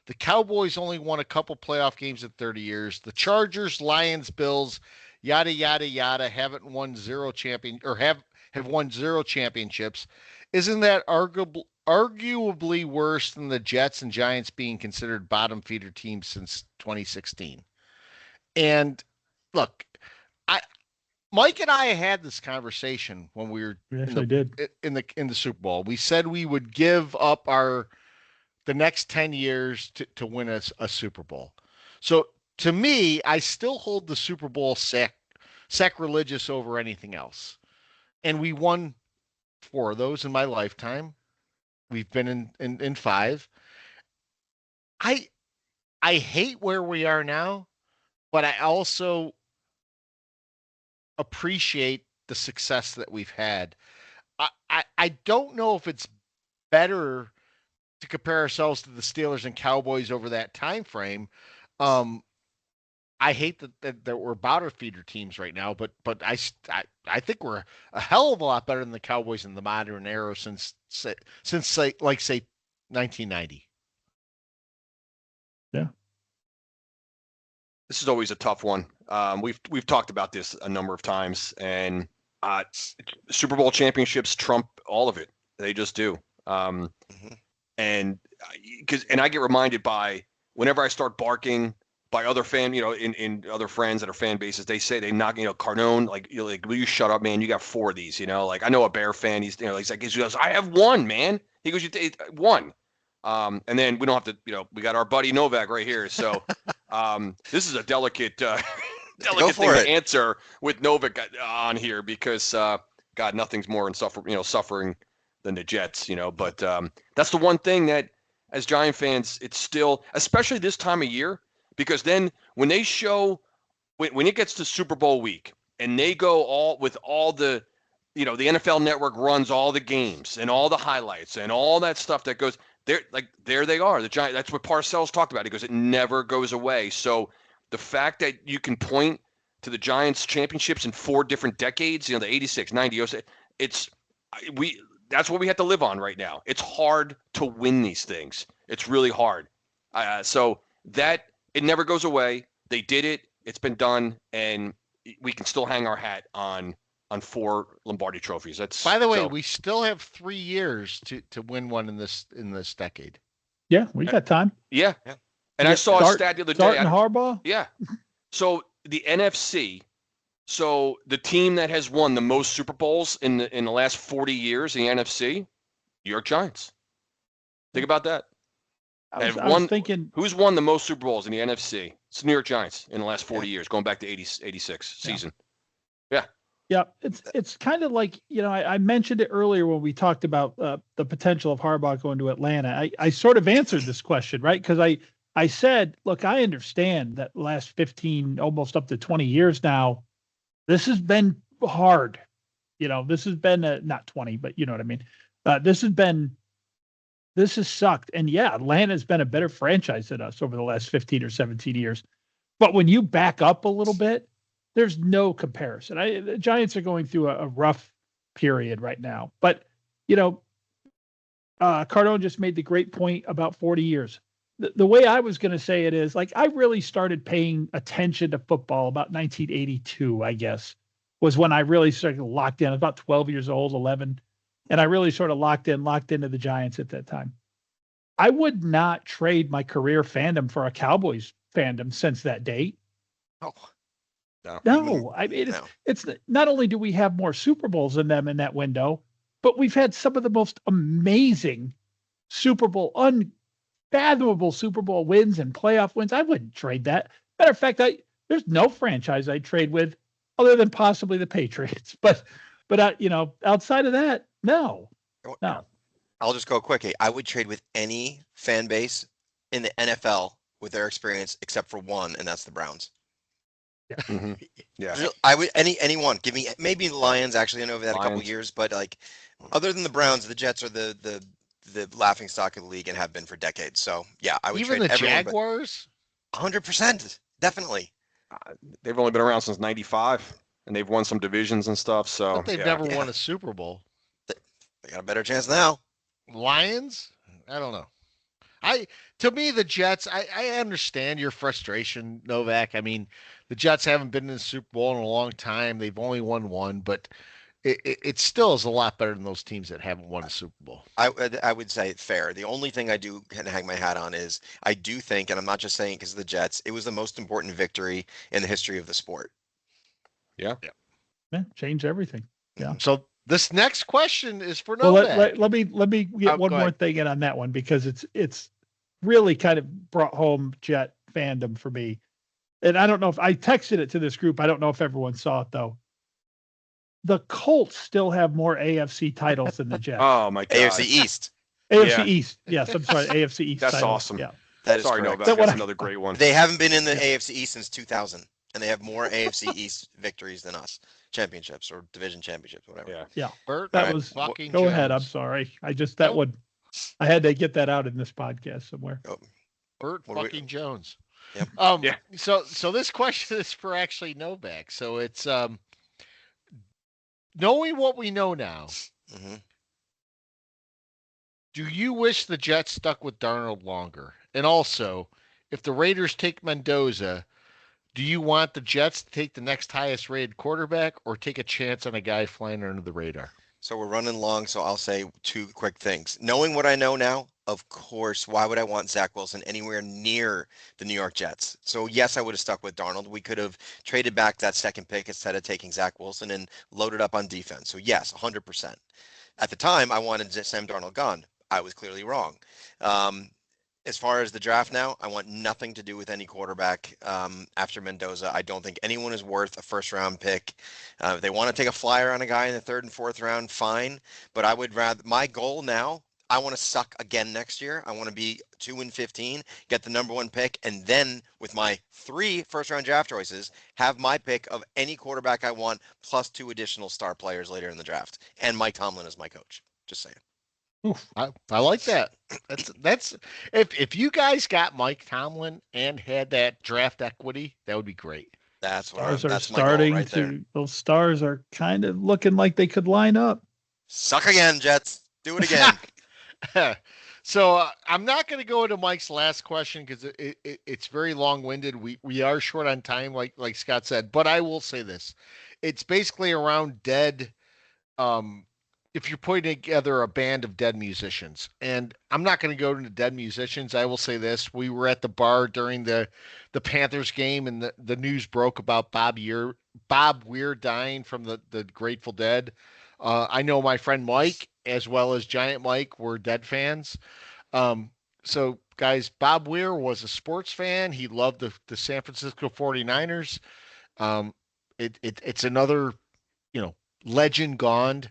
The Cowboys only won a couple playoff games in 30 years. The Chargers, Lions, Bills, yada, yada, yada, haven't won have won 0 championships. Isn't that arguably worse than the Jets and Giants being considered bottom feeder teams since 2016? And look, Mike and I had this conversation when we were in the Super Bowl. We said we would give up the next 10 years to win a Super Bowl. So to me, I still hold the Super Bowl sacrilegious over anything else. And we won 4 of those in my lifetime. We've been in 5. I hate where we are now, but I also appreciate the success that we've had. I don't know if it's better to compare ourselves to the Steelers and Cowboys over that time frame. I hate that we're bottom feeder teams right now, but I think we're a hell of a lot better than the Cowboys in the modern era since say 1990. Yeah. This is always a tough one. We've talked about this a number of times, and Super Bowl championships trump all of it. They just do. And I get reminded by whenever I start barking by other in other friends that are fan bases, they say they knock, Cardone, will you shut up, man? You got 4 of these, I know a Bear fan. He goes, I have 1, man. He goes, you take 1. And then we don't have to, we got our buddy Novak right here. So this is a delicate thing to answer with Novak on here because God, nothing's more suffering than the Jets, but that's the one thing that as Giant fans, it's still, especially this time of year, because then when they show, when it gets to Super Bowl week and they go all the, the NFL Network runs all the games and all the highlights and all that stuff that goes there, there they are. The Giants, that's what Parcells talked about. He goes, it never goes away. So the fact that you can point to the Giants championships in 4 different decades, the 86, 90, 06, that's what we have to live on right now. It's hard to win these things. It's really hard. So that it never goes away. They did it. It's been done, and we can still hang our hat on 4 Lombardi trophies. By the way, we still have 3 years to win one in this decade. Yeah, we got time. Yeah. And I saw a stat the other day. Starting Harbaugh. Yeah. So the NFC. So the team that has won the most Super Bowls in the last 40 years, the NFC, New York Giants. Think about that. I was thinking, who's won the most Super Bowls in the NFC? It's the New York Giants in the last 40 years, going back to 86 season. Yeah. Yeah, it's kind of like, I mentioned it earlier when we talked about the potential of Harbaugh going to Atlanta. I sort of answered this question, right? Because I said, look, I understand that last 15, almost up to 20 years now, this has been hard. This has been not 20, but you know what I mean? This has sucked. And yeah, Atlanta's been a better franchise than us over the last 15 or 17 years. But when you back up a little bit, there's no comparison. The Giants are going through a rough period right now. But, Cardone just made the great point about 40 years. The way I was going to say it is, like, I really started paying attention to football about 1982, I guess, was when I really started locked in. I was about 12 years old, 11. And I really sort of locked into the Giants at that time. I would not trade my career fandom for a Cowboys fandom since that date. Oh. No, I mean, it's not only do we have more Super Bowls than them in that window, but we've had some of the most amazing unfathomable Super Bowl wins and playoff wins. I wouldn't trade that. Matter of fact, there's no franchise I'd trade with other than possibly the Patriots. But outside of that, no. I'll just go quick. I would trade with any fan base in the NFL with their experience except for one, and that's the Browns. Yeah. Mm-hmm. Yeah. I would anyone. Give me maybe the Lions. Actually, I know we've had a couple years, but like other than the Browns, the Jets are the laughing stock of the league and have been for decades. So yeah, I would even trade the Jaguars. 100%, definitely. They've only been around since '95, and they've won some divisions and stuff. So but they've never won a Super Bowl. They got a better chance now. Lions? I don't know. To me, the Jets, I understand your frustration, Novak. I mean, the Jets haven't been in the Super Bowl in a long time. They've only won one, but it still is a lot better than those teams that haven't won a Super Bowl. I would say fair. The only thing I do kind of hang my hat on is I do think, and I'm not just saying because of the Jets, it was the most important victory in the history of the sport. Yeah. Change everything. Yeah. So this next question is for Novak. Let me get one more thing in on that one, because it's really kind of brought home Jet fandom for me. And I don't know if I texted it to this group. I don't know if everyone saw it though. The Colts still have more AFC titles than the Jets. Oh my God. AFC East. AFC East. Yes, I'm sorry. AFC East. That's titles. Awesome. Yeah. That is sorry, correct. Novak. That's another great one. They haven't been in the AFC East since 2000, and they have more AFC East victories than us. Championships or division championships, whatever. Yeah. Bert, that was fucking go Jones. ahead. I'm sorry. I had to get that out in this podcast somewhere. Oh. Bert fucking Jones. Yep. So this question is for actually Novak. So it's knowing what we know now. Mm-hmm. Do you wish the Jets stuck with Darnold longer? And also, if the Raiders take Mendoza, do you want the Jets to take the next highest rated quarterback or take a chance on a guy flying under the radar? So we're running long, so I'll say two quick things. Knowing what I know now, of course, why would I want Zach Wilson anywhere near the New York Jets? So yes, I would have stuck with Darnold. We could have traded back that second pick instead of taking Zach Wilson and loaded up on defense. So yes, 100%. At the time, I wanted Sam Darnold gone. I was clearly wrong. As far as the draft now, I want nothing to do with any quarterback after Mendoza. I don't think anyone is worth a first-round pick. If they want to take a flyer on a guy in the third and fourth round, fine. But I would rather, my goal now, I want to suck again next year. I want to be 2-15, get the number one pick, and then with my 3 first-round draft choices, have my pick of any quarterback I want, plus 2 additional star players later in the draft, and Mike Tomlin as my coach. Just saying. Oof, I like that. That's if you guys got Mike Tomlin and had that draft equity, that would be great. That's what Stars are that's starting my goal right there. those stars are kind of looking like they could line up. Suck again, Jets. Do it again. So I'm not going to go into Mike's last question because it's very long-winded. We are short on time, like Scott said. But I will say this: it's basically around dead. If you're putting together a band of dead musicians, and I'm not going to go into dead musicians. I will say this: we were at the bar during the Panthers game, and the news broke about Bob Weir dying from the Grateful Dead. I know my friend Mike, as well as Giant Mike, were Dead fans. So, guys, Bob Weir was a sports fan. He loved the San Francisco 49ers. It's another, legend gone.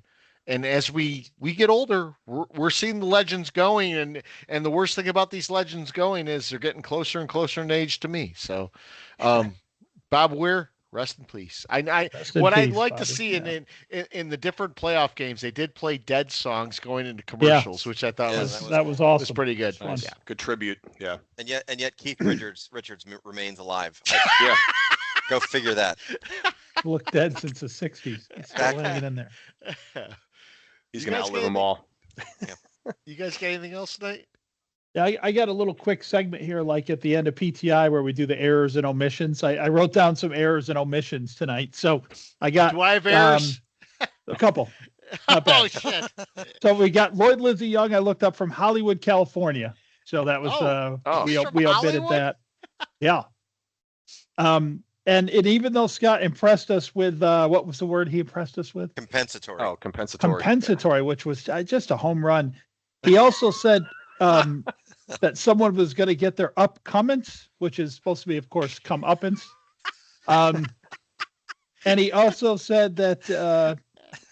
And as we get older, we're seeing the legends going, and the worst thing about these legends going is they're getting closer and closer in age to me. So, Bob Weir, rest in peace. I'd like to see in the different playoff games, they did play Dead songs going into commercials, which I thought was awesome. Was pretty good. Nice. Yeah. Good tribute. Yeah. And yet Keith Richards remains alive. Yeah. Go figure that. Looked dead since the 60s. He's still hanging in there. He's going to outlive them all. You guys got anything else tonight? Yeah, I got a little quick segment here, like at the end of PTI, where we do the errors and omissions. I wrote down some errors and omissions tonight. So I got. Do I have errors? A couple. Not bad. Oh, shit. So we got Lloyd Lizzie Young. I looked up from Hollywood, California. So that was we omitted that. Yeah. And even though Scott impressed us with what was the word he impressed us with? Compensatory. Oh, compensatory. Compensatory, which was just a home run. He also said that someone was going to get their upcomings, which is supposed to be, of course, comeuppance. And he also said that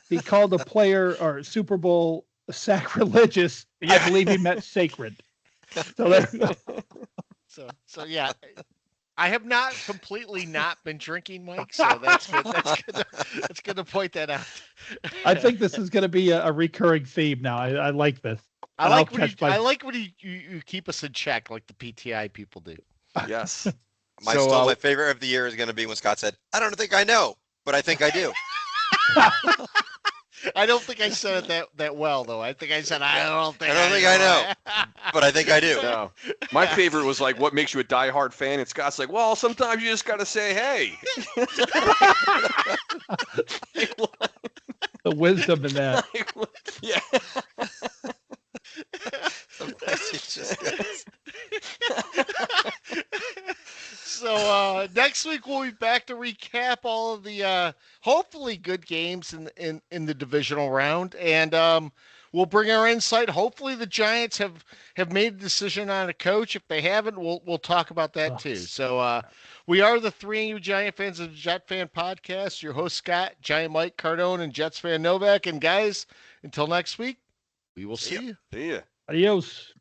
he called a player or Super Bowl sacrilegious. Yeah. I believe he meant sacred. So there. So yeah. I have not completely not been drinking, Mike, so that's good. That's good to point that out. I think this is going to be a recurring theme now. I like this. I like when you keep us in check like the PTI people do. Yes. My favorite of the year is going to be when Scott said, "I don't think I know, but I think I do." I don't think I said it that well, though. I think I said, I don't think I know, but I think I do. No. My favorite was like, what makes you a diehard fan? And Scott's like, well, sometimes you just got to say, hey. The wisdom in that. Yeah. So next week we'll be back to recap all of the hopefully good games in the divisional round, and we'll bring our insight. Hopefully the Giants have made a decision on a coach. If they haven't, we'll talk about that too. So we are the 3 Giant fans of the Jet Fan Podcast. Your host Scott, Giant Mike, Cardone, and Jets fan Novak. And guys, until next week, we will see you. See ya. Adios.